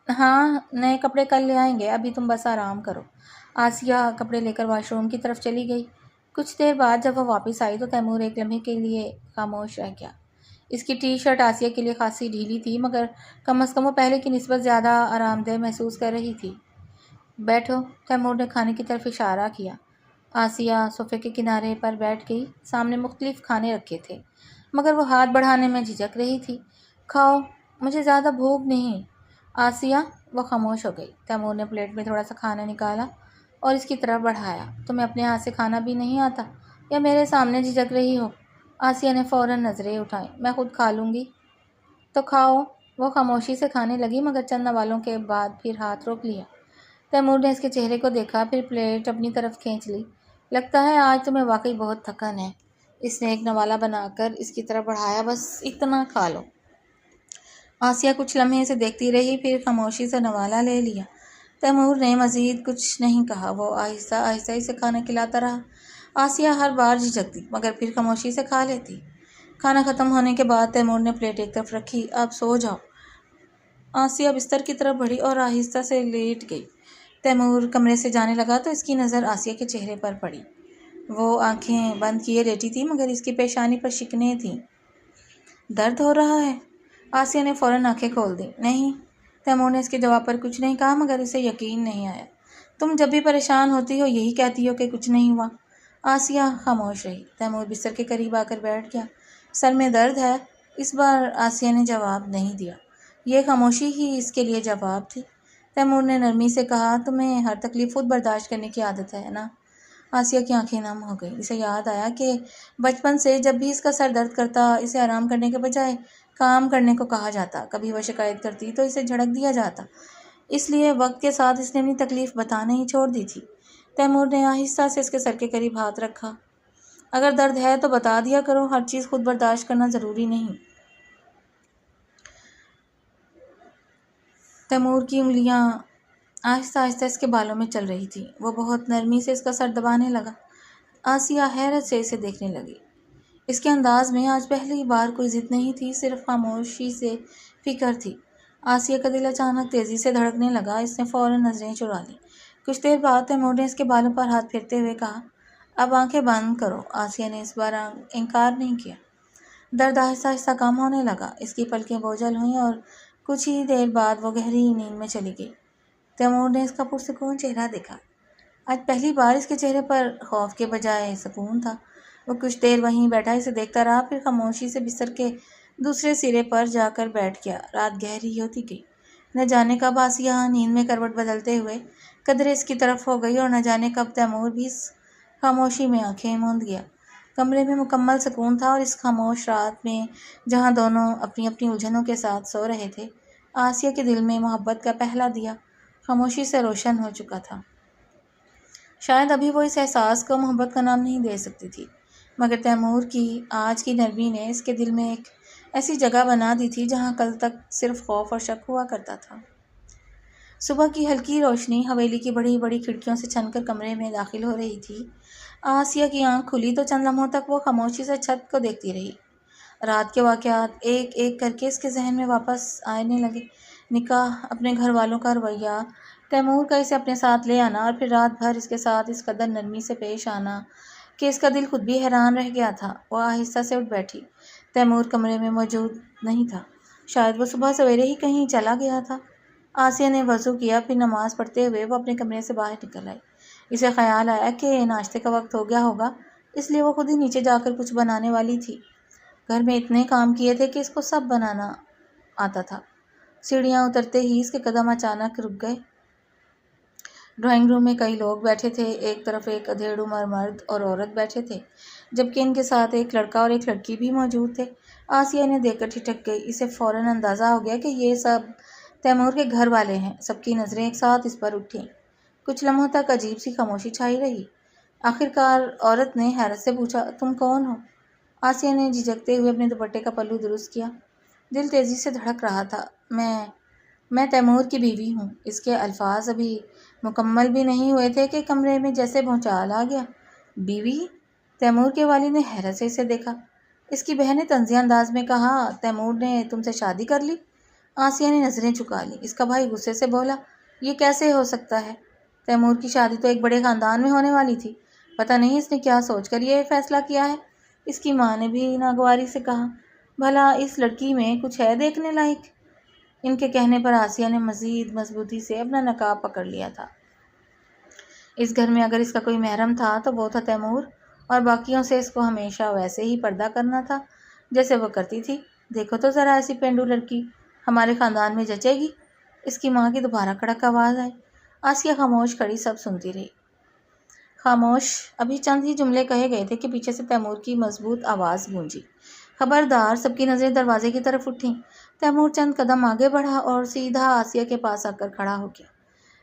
ہاں، نئے کپڑے کل لے آئیں گے، ابھی تم بس آرام کرو۔ آسیہ کپڑے لے کر واش روم کی طرف چلی گئی۔ کچھ دیر بعد جب وہ واپس آئی تو تیمور ایک لمحے کے لیے خاموش رہ گیا۔ اس کی ٹی شرٹ آسیہ کے لیے خاصی ڈھیلی تھی، مگر کم از کم وہ پہلے کی نسبت زیادہ آرام دہ محسوس کر رہی تھی۔ بیٹھو، تیمور نے کھانے کی طرف اشارہ کیا۔ آسیہ صوفے کے کنارے پر بیٹھ گئی۔ سامنے مختلف کھانے رکھے تھے، مگر وہ ہاتھ بڑھانے میں جھجک رہی تھی۔ کھاؤ، مجھے زیادہ بھوک نہیں۔ آسیہ، وہ خاموش ہو گئی۔ تیمور نے پلیٹ میں تھوڑا سا کھانا نکالا اور اس کی طرف بڑھایا۔ تمہیں اپنے ہاتھ سے کھانا بھی نہیں آتا یا میرے سامنے جھجک رہی ہو؟ آسیہ نے فوراً نظریں اٹھائیں۔ میں خود کھا لوں گی۔ تو کھاؤ۔ وہ خاموشی سے کھانے لگی، مگر چند نوالوں کے بعد پھر ہاتھ روک لیا۔ تیمور نے اس کے چہرے کو دیکھا، پھر پلیٹ اپنی طرف کھینچ لی۔ لگتا ہے آج تمہیں واقعی بہت تھکن ہے۔ اس نے ایک نوالا بنا کر اس کی طرف بڑھایا۔ بس اتنا کھا لو۔ آسیہ کچھ لمحے اسے دیکھتی رہی، پھر خاموشی سے نوالا لے لیا۔ تیمور نے مزید کچھ نہیں کہا۔ وہ آہستہ آہستہ اسے کھانا کھلاتا رہا۔ آسیہ ہر بار جھجکتی، مگر پھر خاموشی سے کھا لیتی۔ کھانا ختم ہونے کے بعد تیمور نے پلیٹ ایک طرف رکھی۔ اب سو جاؤ۔ آسیہ بستر کی طرف بڑھی اور آہستہ سے لیٹ گئی۔ تیمور کمرے سے جانے لگا تو اس کی نظر آسیہ کے چہرے پر پڑی۔ وہ آنکھیں بند کیے لیٹی تھی، مگر اس کی پیشانی پر شکنیں تھیں۔ درد ہو رہا ہے؟ آسیہ نے فوراً آنکھیں کھول دیں۔ نہیں، تیمور نے اس کے جواب پر کچھ نہیں کہا، مگر اسے یقین نہیں آیا۔ تم جب بھی پریشان ہوتی ہو یہی کہتی ہو کہ کچھ نہیں ہوا۔ آسیہ خاموش رہی۔ تیمور بستر کے قریب آ کر بیٹھ گیا۔ سر میں درد ہے؟ اس بار آسیہ نے جواب نہیں دیا۔ یہ خاموشی ہی اس کے لیے جواب تھی۔ تیمور نے نرمی سے کہا، تمہیں ہر تکلیف خود برداشت کرنے کی عادت ہے نا؟ آسیہ کی آنکھیں نم ہو گئیں۔ اسے یاد آیا کہ بچپن سے جب بھی اس کا سر درد کرتا، اسے آرام کرنے کے بجائے کام کرنے کو کہا جاتا۔ کبھی وہ شکایت کرتی تو اسے جھڑک دیا جاتا۔ اس لیے وقت کے ساتھ اس نے اپنی تکلیف بتانا ہی چھوڑ دی تھی۔ تیمور نے آہستہ سے اس کے سر کے قریب ہاتھ رکھا۔ اگر درد ہے تو بتا دیا کرو، ہر چیز خود برداشت کرنا ضروری نہیں۔ تیمور کی انگلیاں آہستہ آہستہ اس کے بالوں میں چل رہی تھیں۔ وہ بہت نرمی سے اس کا سر دبانے لگا۔ آسیہ حیرت سے اسے دیکھنے لگی۔ اس کے انداز میں آج پہلی بار کوئی ضد نہیں تھی، صرف خاموشی سے فکر تھی۔ آسیہ کا دل اچانک تیزی سے دھڑکنے لگا۔ اس نے فوراً نظریں چرا لیں۔ کچھ دیر بعد تیمور نے اس کے بالوں پر ہاتھ پھیرتے ہوئے کہا، اب آنکھیں بند کرو۔ آسیہ نے اس بار انکار نہیں کیا۔ درد آہستہ آہستہ کم ہونے لگا۔ اس کی پلکیں بوجھل ہوئیں اور کچھ ہی دیر بعد وہ گہری نیند میں چلی گئی۔ تیمور نے اس کا پرسکون چہرہ دیکھا۔ آج پہلی بار اس کے چہرے پر خوف کے بجائے سکون تھا۔ وہ کچھ دیر وہیں بیٹھا اسے دیکھتا رہا، پھر خاموشی سے بستر کے دوسرے سرے پر جا کر بیٹھ گیا۔ رات گہری ہوتی گئی۔ نہ جانے کب آسیہ نیند میں کروٹ بدلتے ہوئے قدرے اس کی طرف ہو گئی، اور نہ جانے کب تیمور بھی اس خاموشی میں آنکھیں موند گیا۔ کمرے میں مکمل سکون تھا، اور اس خاموش رات میں جہاں دونوں اپنی اپنی الجھنوں کے ساتھ سو رہے تھے، آسیہ کے دل میں محبت کا پہلا دیا خاموشی سے روشن ہو چکا تھا۔ شاید ابھی وہ اس احساس کو محبت کا نام نہیں دے سکتی تھی، مگر تیمور کی آج کی نرمی نے اس کے دل میں ایک ایسی جگہ بنا دی تھی جہاں کل تک صرف خوف اور شک ہوا کرتا تھا۔ صبح کی ہلکی روشنی حویلی کی بڑی بڑی کھڑکیوں سے چھن کر کمرے میں داخل ہو رہی تھی۔ آسیہ کی آنکھ کھلی تو چند لمحوں تک وہ خاموشی سے چھت کو دیکھتی رہی۔ رات کے واقعات ایک ایک کر کے اس کے ذہن میں واپس آنے لگے۔ نکاح، اپنے گھر والوں کا رویہ، تیمور کا اسے اپنے ساتھ لے آنا، اور پھر رات بھر اس کے ساتھ اس قدر نرمی سے پیش آنا کہ اس کا دل خود بھی حیران رہ گیا تھا۔ وہ آہستہ سے اٹھ بیٹھی۔ تیمور کمرے میں موجود نہیں تھا۔ شاید وہ صبح سویرے ہی کہیں چلا گیا تھا۔ آسیہ نے وضو کیا، پھر نماز پڑھتے ہوئے وہ اپنے کمرے سے باہر نکل آئی۔ اسے خیال آیا کہ ناشتے کا وقت ہو گیا ہوگا، اس لیے وہ خود ہی نیچے جا کر کچھ بنانے والی تھی۔ گھر میں اتنے کام کیے تھے کہ اس کو سب بنانا آتا تھا۔ سیڑھیاں اترتے ہی اس کے قدم اچانک رک گئے۔ ڈرائنگ روم میں کئی لوگ بیٹھے تھے۔ ایک طرف ایک ادھیڑ عمر مرد اور عورت بیٹھے تھے، جبکہ ان کے ساتھ ایک لڑکا اور ایک لڑکی بھی موجود تھے۔ آسیہ انہیں دیکھ کر ٹھٹک گئی۔ اسے فوراً اندازہ ہو گیا کہ یہ سب تیمور کے گھر والے ہیں۔ سب کی نظریں ایک ساتھ اس پر اٹھیں۔ کچھ لمحوں تک عجیب سی خاموشی چھائی رہی۔ آخرکار عورت نے حیرت سے پوچھا، تم کون ہو؟ آسیہ نے جھجکتے ہوئے اپنے دوپٹے کا پلو درست کیا۔ دل تیزی سے دھڑک رہا تھا۔ میں تیمور کی بیوی ہوں۔ اس کے الفاظ ابھی مکمل بھی نہیں ہوئے تھے کہ کمرے میں جیسے بھونچال آ گیا۔ بیوی؟ تیمور کے والد نے حیرت سے اسے دیکھا۔ اس کی بہن نے طنزیہ انداز میں کہا، تیمور نے تم سے شادی کر لی؟ آسیہ نے نظریں جھکا لیں۔ اس کا بھائی غصے سے بولا، یہ کیسے ہو سکتا ہے؟ تیمور کی شادی تو ایک بڑے خاندان میں ہونے والی تھی۔ پتہ نہیں اس نے کیا سوچ کر یہ فیصلہ کیا ہے۔ اس کی ماں نے بھی ناگواری سے کہا، بھلا اس لڑکی میں کچھ ہے دیکھنے لائق؟ ان کے کہنے پر آسیہ نے مزید مضبوطی سے اپنا نقاب پکڑ لیا تھا۔ اس گھر میں اگر اس کا کوئی محرم تھا تو وہ تھا تیمور، اور باقیوں سے اس کو ہمیشہ ویسے ہی پردہ کرنا تھا جیسے وہ کرتی تھی۔ دیکھو تو ذرا ایسی پینڈو لڑکی ہمارے خاندان میں جچے گی؟ اس کی ماں کی دوبارہ کڑک آواز آئی۔ آسیہ خاموش کھڑی سب سنتی رہی۔ خاموش۔ ابھی چند ہی جملے کہے گئے تھے کہ پیچھے سے تیمور کی مضبوط آواز گونجی، خبردار! سب کی نظریں دروازے کی طرف اٹھیں۔ تیمور چند قدم آگے بڑھا اور سیدھا آسیہ کے پاس آ کر کھڑا ہو گیا۔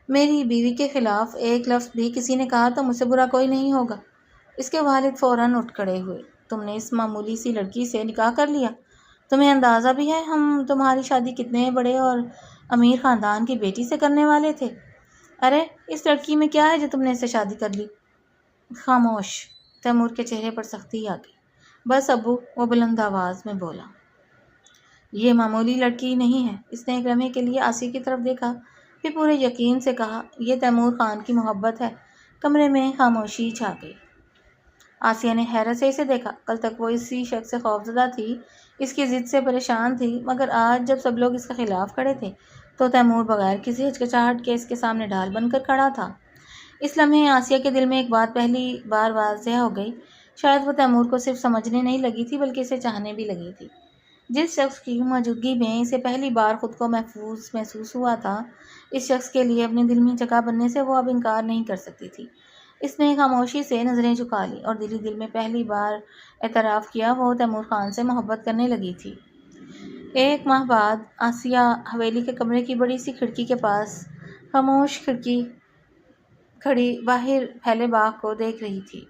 میری بیوی کے خلاف ایک لفظ بھی کسی نے کہا تو مجھ سے برا کوئی نہیں ہوگا۔ اس کے والد فوراً اٹھ کھڑے ہوئے۔ تم نے اس معمولی سی لڑکی سے نکاح کر لیا؟ تمہیں اندازہ بھی ہے ہم تمہاری شادی کتنے بڑے اور امیر خاندان کی بیٹی سے کرنے والے تھے؟ ارے اس لڑکی میں کیا ہے جو تم نے اس سے شادی کر لی؟ خاموش۔ تیمور کے چہرے پر سختی آ گئی۔ بس ابو، وہ بلند آواز میں بولا، یہ معمولی لڑکی نہیں ہے۔ اس نے ایک لمحے کے لیے آسیہ کی طرف دیکھا، پھر پورے یقین سے کہا، یہ تیمور خان کی محبت ہے۔ کمرے میں خاموشی چھا گئی۔ آسیہ نے حیرت سے اسے دیکھا۔ کل تک وہ اسی شخص سے خوفزدہ تھی، اس کی ضد سے پریشان تھی، مگر آج جب سب لوگ اس کے خلاف کھڑے تھے تو تیمور بغیر کسی ہچکچاہٹ کے اس کے سامنے ڈھال بن کر کھڑا تھا۔ اس لمحے آسیہ کے دل میں ایک بات پہلی بار واضح ہو گئی۔ شاید وہ تیمور کو صرف سمجھنے نہیں لگی تھی بلکہ اسے چاہنے بھی لگی تھی۔ جس شخص کی موجودگی میں اسے پہلی بار خود کو محفوظ محسوس ہوا تھا، اس شخص کے لیے اپنے دل میں جگہ بننے سے وہ اب انکار نہیں کر سکتی تھی۔ اس نے خاموشی سے نظریں جھکا لی اور دل میں پہلی بار اعتراف کیا وہ تیمور خان سے محبت کرنے لگی تھی۔ 1 ماہ بعد آسیہ حویلی کے کمرے کی بڑی سی کھڑکی کے پاس خاموش کھڑی باہر پھیلے باغ کو دیکھ رہی تھی۔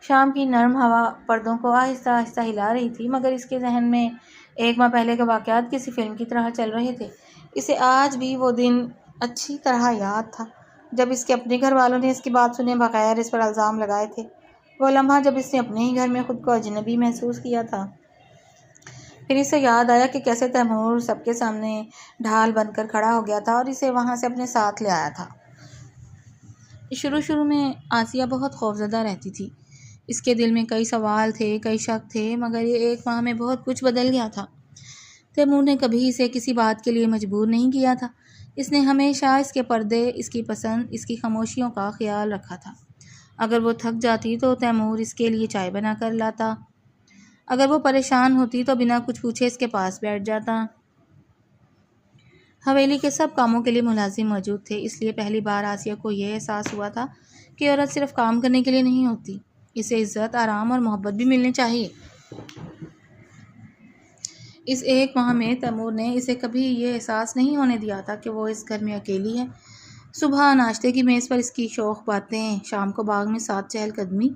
شام کی نرم ہوا پردوں کو آہستہ آہستہ ہلا رہی تھی، مگر اس کے ذہن میں 1 ماہ پہلے کے واقعات کسی فلم کی طرح چل رہے تھے۔ اسے آج بھی وہ دن اچھی طرح یاد تھا جب اس کے اپنے گھر والوں نے اس کی بات سنے بغیر اس پر الزام لگائے تھے۔ وہ لمحہ جب اس نے اپنے ہی گھر میں خود کو اجنبی محسوس کیا تھا۔ پھر اسے یاد آیا کہ کیسے تیمور سب کے سامنے ڈھال بن کر کھڑا ہو گیا تھا اور اسے وہاں سے اپنے ساتھ لے آیا تھا۔ شروع میں آسیہ بہت خوفزدہ رہتی تھی۔ اس کے دل میں کئی سوال تھے، کئی شک تھے، مگر یہ 1 ماہ میں بہت کچھ بدل گیا تھا۔ تیمور نے کبھی اسے کسی بات کے لیے مجبور نہیں کیا تھا۔ اس نے ہمیشہ اس کے پردے، اس کی پسند، اس کی خاموشیوں کا خیال رکھا تھا۔ اگر وہ تھک جاتی تو تیمور اس کے لیے چائے بنا کر لاتا۔ اگر وہ پریشان ہوتی تو بنا کچھ پوچھے اس کے پاس بیٹھ جاتا۔ حویلی کے سب کاموں کے لیے ملازم موجود تھے، اس لیے پہلی بار آسیہ کو یہ احساس ہوا تھا کہ عورت صرف کام کرنے کے لیے نہیں ہوتی، اسے عزت، آرام اور محبت بھی ملنی چاہیے۔ اس 1 ماہ میں تیمور نے اسے کبھی یہ احساس نہیں ہونے دیا تھا کہ وہ اس گھر میں اکیلی ہے۔ صبح ناشتے کی میز پر اس کی شوخ باتیں، شام کو باغ میں ساتھ چہل قدمی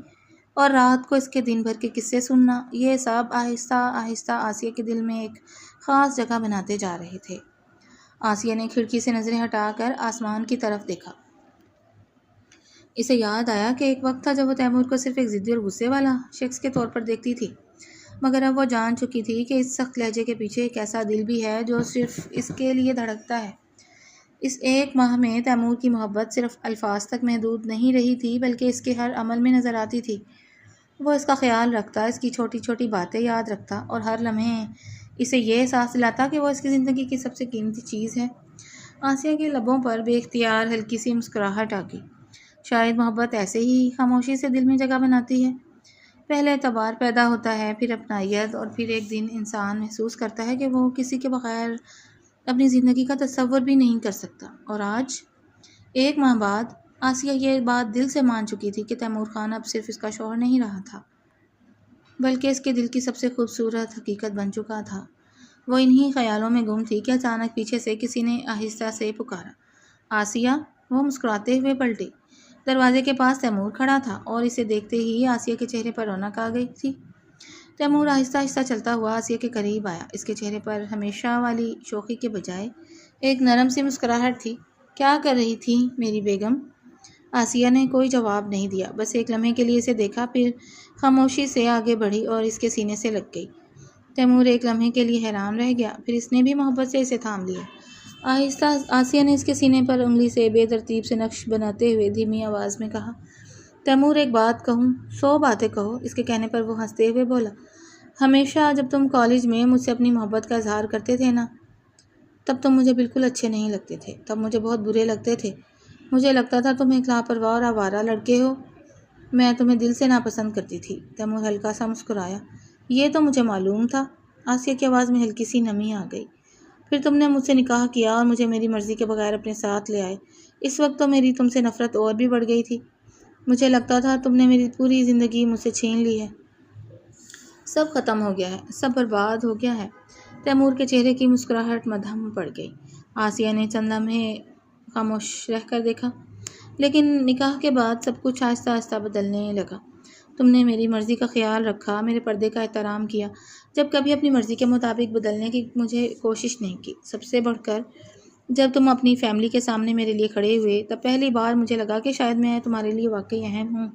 اور رات کو اس کے دن بھر کے قصے سننا، یہ سب آہستہ آہستہ آسیہ کے دل میں ایک خاص جگہ بناتے جا رہے تھے۔ آسیہ نے کھڑکی سے نظریں ہٹا کر آسمان کی طرف دیکھا۔ اسے یاد آیا کہ ایک وقت تھا جب وہ تیمور کو صرف ایک ضدی اور غصے والا شخص کے طور پر دیکھتی تھی، مگر اب وہ جان چکی تھی کہ اس سخت لہجے کے پیچھے ایک ایسا دل بھی ہے جو صرف اس کے لیے دھڑکتا ہے۔ اس 1 ماہ میں تیمور کی محبت صرف الفاظ تک محدود نہیں رہی تھی بلکہ اس کے ہر عمل میں نظر آتی تھی۔ وہ اس کا خیال رکھتا، اس کی چھوٹی چھوٹی باتیں یاد رکھتا اور ہر لمحے اسے یہ احساس دلاتا کہ وہ اس کی زندگی کی سب سے قیمتی چیز ہے۔ آسیہ کے لبوں پر بے اختیار ہلکی سی مسکراہٹ آ گئی۔ شاید محبت ایسے ہی خاموشی سے دل میں جگہ بناتی ہے۔ پہلے اعتبار پیدا ہوتا ہے، پھر اپنائیت، اور پھر ایک دن انسان محسوس کرتا ہے کہ وہ کسی کے بغیر اپنی زندگی کا تصور بھی نہیں کر سکتا۔ اور آج 1 ماہ بعد آسیہ یہ بات دل سے مان چکی تھی کہ تیمور خان اب صرف اس کا شوہر نہیں رہا تھا بلکہ اس کے دل کی سب سے خوبصورت حقیقت بن چکا تھا۔ وہ انہی خیالوں میں گم تھی کہ اچانک پیچھے سے کسی نے آہستہ سے پکارا، آسیہ! وہ مسکراتے ہوئے پلٹی۔ دروازے کے پاس تیمور کھڑا تھا اور اسے دیکھتے ہی آسیہ کے چہرے پر رونق آ گئی تھی۔ تیمور آہستہ آہستہ چلتا ہوا آسیہ کے قریب آیا۔ اس کے چہرے پر ہمیشہ والی شوخی کے بجائے ایک نرم سی مسکراہٹ تھی۔ کیا کر رہی تھی میری بیگم؟ آسیہ نے کوئی جواب نہیں دیا، بس ایک لمحے کے لیے اسے دیکھا، پھر خاموشی سے آگے بڑھی اور اس کے سینے سے لگ گئی۔ تیمور ایک لمحے کے لیے حیران رہ گیا، پھر اس نے بھی محبت سے اسے تھام لیا۔ آہستہ آسیہ نے اس کے سینے پر انگلی سے بے ترتیب سے نقش بناتے ہوئے دھیمی آواز میں کہا، تیمور ایک بات کہوں؟ 100 باتیں کہو۔ اس کے کہنے پر وہ ہنستے ہوئے بولا، ہمیشہ جب تم کالج میں مجھ سے اپنی محبت کا اظہار کرتے تھے نا، تب تم مجھے بالکل اچھے نہیں لگتے تھے، تب مجھے بہت برے لگتے تھے۔ مجھے لگتا تھا تم ایک لاپرواہ اور آوارہ لڑکے ہو، میں تمہیں دل سے ناپسند کرتی تھی۔ تیمور ہلکا سا مسکرایا، یہ تو مجھے معلوم تھا۔ آسیہ کی آواز میں ہلکی سی نمی آ گئی۔ پھر تم نے مجھ سے نکاح کیا اور مجھے میری مرضی کے بغیر اپنے ساتھ لے آئے۔ اس وقت تو میری تم سے نفرت اور بھی بڑھ گئی تھی۔ مجھے لگتا تھا تم نے میری پوری زندگی مجھ سے چھین لی ہے، سب ختم ہو گیا ہے، سب برباد ہو گیا ہے۔ تیمور کے چہرے کی مسکراہٹ مدھم پڑ گئی۔ آسیہ نے چند لمحے خاموش رہ کر دیکھا، لیکن نکاح کے بعد سب کچھ آہستہ آہستہ بدلنے لگا۔ تم نے میری مرضی کا خیال رکھا، میرے پردے کا احترام کیا، جب کبھی اپنی مرضی کے مطابق بدلنے کی مجھے کوشش نہیں کی۔ سب سے بڑھ کر جب تم اپنی فیملی کے سامنے میرے لیے کھڑے ہوئے، تب پہلی بار مجھے لگا کہ شاید میں تمہارے لیے واقعی اہم ہوں۔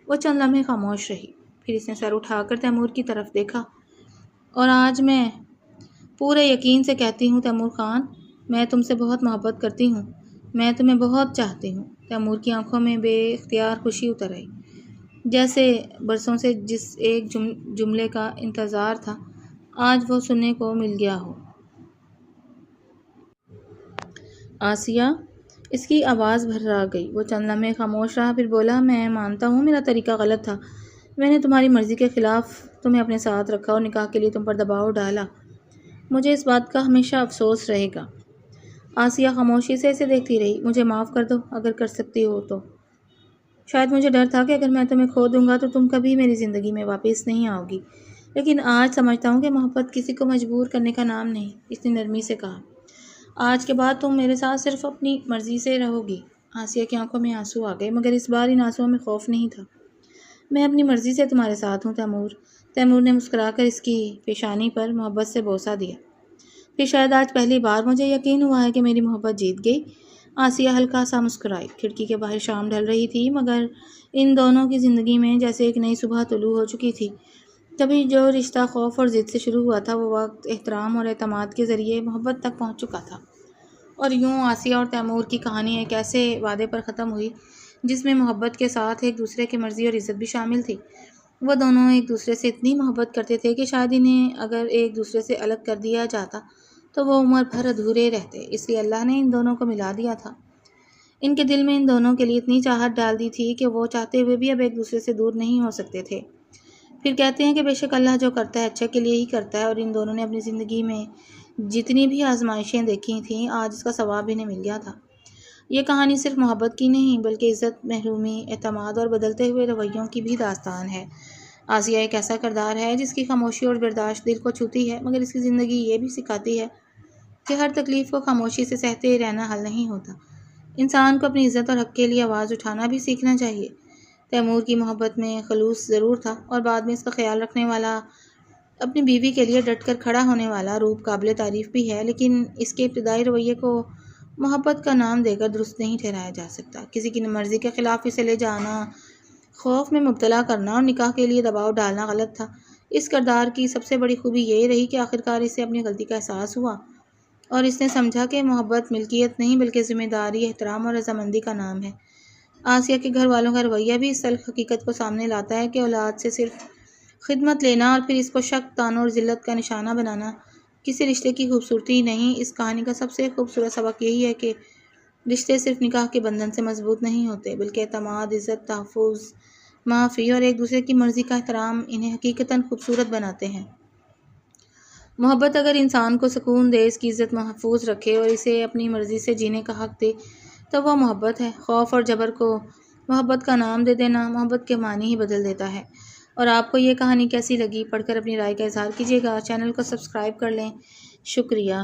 وہ چند لمحے خاموش رہی، پھر اس نے سر اٹھا کر تیمور کی طرف دیکھا، اور آج میں پورے یقین سے کہتی ہوں تیمور خان، میں تم سے بہت محبت کرتی ہوں، میں تمہیں بہت چاہتی ہوں۔ تیمور کی آنکھوں میں بے اختیار خوشی اتر آئی۔ جیسے برسوں سے جس ایک جملے کا انتظار تھا آج وہ سننے کو مل گیا ہو۔ آسیہ، اس کی آواز بھرا گئی۔ وہ چند لمحے خاموش رہا، پھر بولا، میں مانتا ہوں میرا طریقہ غلط تھا۔ میں نے تمہاری مرضی کے خلاف تمہیں اپنے ساتھ رکھا اور نکاح کے لیے تم پر دباؤ ڈالا۔ مجھے اس بات کا ہمیشہ افسوس رہے گا۔ آسیہ خاموشی سے اسے دیکھتی رہی۔ مجھے معاف کر دو اگر کر سکتی ہو تو۔ شاید مجھے ڈر تھا کہ اگر میں تمہیں کھو دوں گا تو تم کبھی میری زندگی میں واپس نہیں آؤ گی، لیکن آج سمجھتا ہوں کہ محبت کسی کو مجبور کرنے کا نام نہیں۔ اس نے نرمی سے کہا، آج کے بعد تم میرے ساتھ صرف اپنی مرضی سے رہو گی۔ آسیہ کی آنکھوں میں آنسو آ گئے، مگر اس بار ان آنسوؤں میں خوف نہیں تھا۔ میں اپنی مرضی سے تمہارے ساتھ ہوں تیمور۔ تیمور نے مسکرا کر اس کی پیشانی پر محبت سے بوسہ دیا۔ پھر شاید آج پہلی بار مجھے یقین ہوا ہے کہ میری محبت جیت گئی۔ آسیہ ہلکا سا مسکرائی۔ کھڑکی کے باہر شام ڈھل رہی تھی، مگر ان دونوں کی زندگی میں جیسے ایک نئی صبح طلوع ہو چکی تھی۔ کبھی جو رشتہ خوف اور ضد سے شروع ہوا تھا وہ وقت، احترام اور اعتماد کے ذریعے محبت تک پہنچ چکا تھا۔ اور یوں آسیہ اور تیمور کی کہانی ایک ایسے وعدے پر ختم ہوئی جس میں محبت کے ساتھ ایک دوسرے کی مرضی اور عزت بھی شامل تھی۔ وہ دونوں ایک دوسرے سے اتنی محبت کرتے تھے کہ شاید انہیں اگر ایک دوسرے سے الگ کر دیا جاتا تو وہ عمر بھر ادھورے رہتے، اس لیے اللہ نے ان دونوں کو ملا دیا تھا۔ ان کے دل میں ان دونوں کے لیے اتنی چاہت ڈال دی تھی کہ وہ چاہتے ہوئے بھی اب ایک دوسرے سے دور نہیں ہو سکتے تھے۔ پھر کہتے ہیں کہ بے شک اللہ جو کرتا ہے اچھے کے لیے ہی کرتا ہے، اور ان دونوں نے اپنی زندگی میں جتنی بھی آزمائشیں دیکھی تھیں آج اس کا ثواب انہیں مل گیا تھا۔ یہ کہانی صرف محبت کی نہیں بلکہ عزت، محرومی، اعتماد اور بدلتے ہوئے رویوں کی بھی داستان ہے۔ آسیہ ایک ایسا کردار ہے جس کی خاموشی اور برداشت دل کو چھوتی ہے، مگر اس کی زندگی یہ بھی سکھاتی ہے کہ ہر تکلیف کو خاموشی سے سہتے رہنا حل نہیں ہوتا۔ انسان کو اپنی عزت اور حق کے لیے آواز اٹھانا بھی سیکھنا چاہیے۔ تیمور کی محبت میں خلوص ضرور تھا، اور بعد میں اس کا خیال رکھنے والا، اپنی بیوی کے لیے ڈٹ کر کھڑا ہونے والا روپ قابل تعریف بھی ہے، لیکن اس کے ابتدائی رویے کو محبت کا نام دے کر درست نہیں ٹھہرایا جا سکتا۔ کسی کی مرضی کے خلاف اسے لے جانا، خوف میں مبتلا کرنا اور نکاح کے لیے دباؤ ڈالنا غلط تھا۔ اس کردار کی سب سے بڑی خوبی یہ رہی کہ آخرکار اسے اپنی غلطی کا احساس ہوا، اور اس نے سمجھا کہ محبت ملکیت نہیں بلکہ ذمہ داری، احترام اور رضامندی کا نام ہے۔ آسیہ کے گھر والوں کا رویہ بھی اس تلخ حقیقت کو سامنے لاتا ہے کہ اولاد سے صرف خدمت لینا اور پھر اس کو شک، طعنوں اور ذلت کا نشانہ بنانا کسی رشتے کی خوبصورتی نہیں۔ اس کہانی کا سب سے خوبصورت سبق یہی ہے کہ رشتے صرف نکاح کے بندھن سے مضبوط نہیں ہوتے، بلکہ اعتماد، عزت، تحفظ، معافی اور ایک دوسرے کی مرضی کا احترام انہیں حقیقتاً خوبصورت بناتے ہیں۔ محبت اگر انسان کو سکون دے، اس کی عزت محفوظ رکھے اور اسے اپنی مرضی سے جینے کا حق دے تو وہ محبت ہے۔ خوف اور جبر کو محبت کا نام دے دینا محبت کے معنی ہی بدل دیتا ہے۔ اور آپ کو یہ کہانی کیسی لگی؟ پڑھ کر اپنی رائے کا اظہار کیجیے گا۔ چینل کو سبسکرائب کر لیں۔ شکریہ۔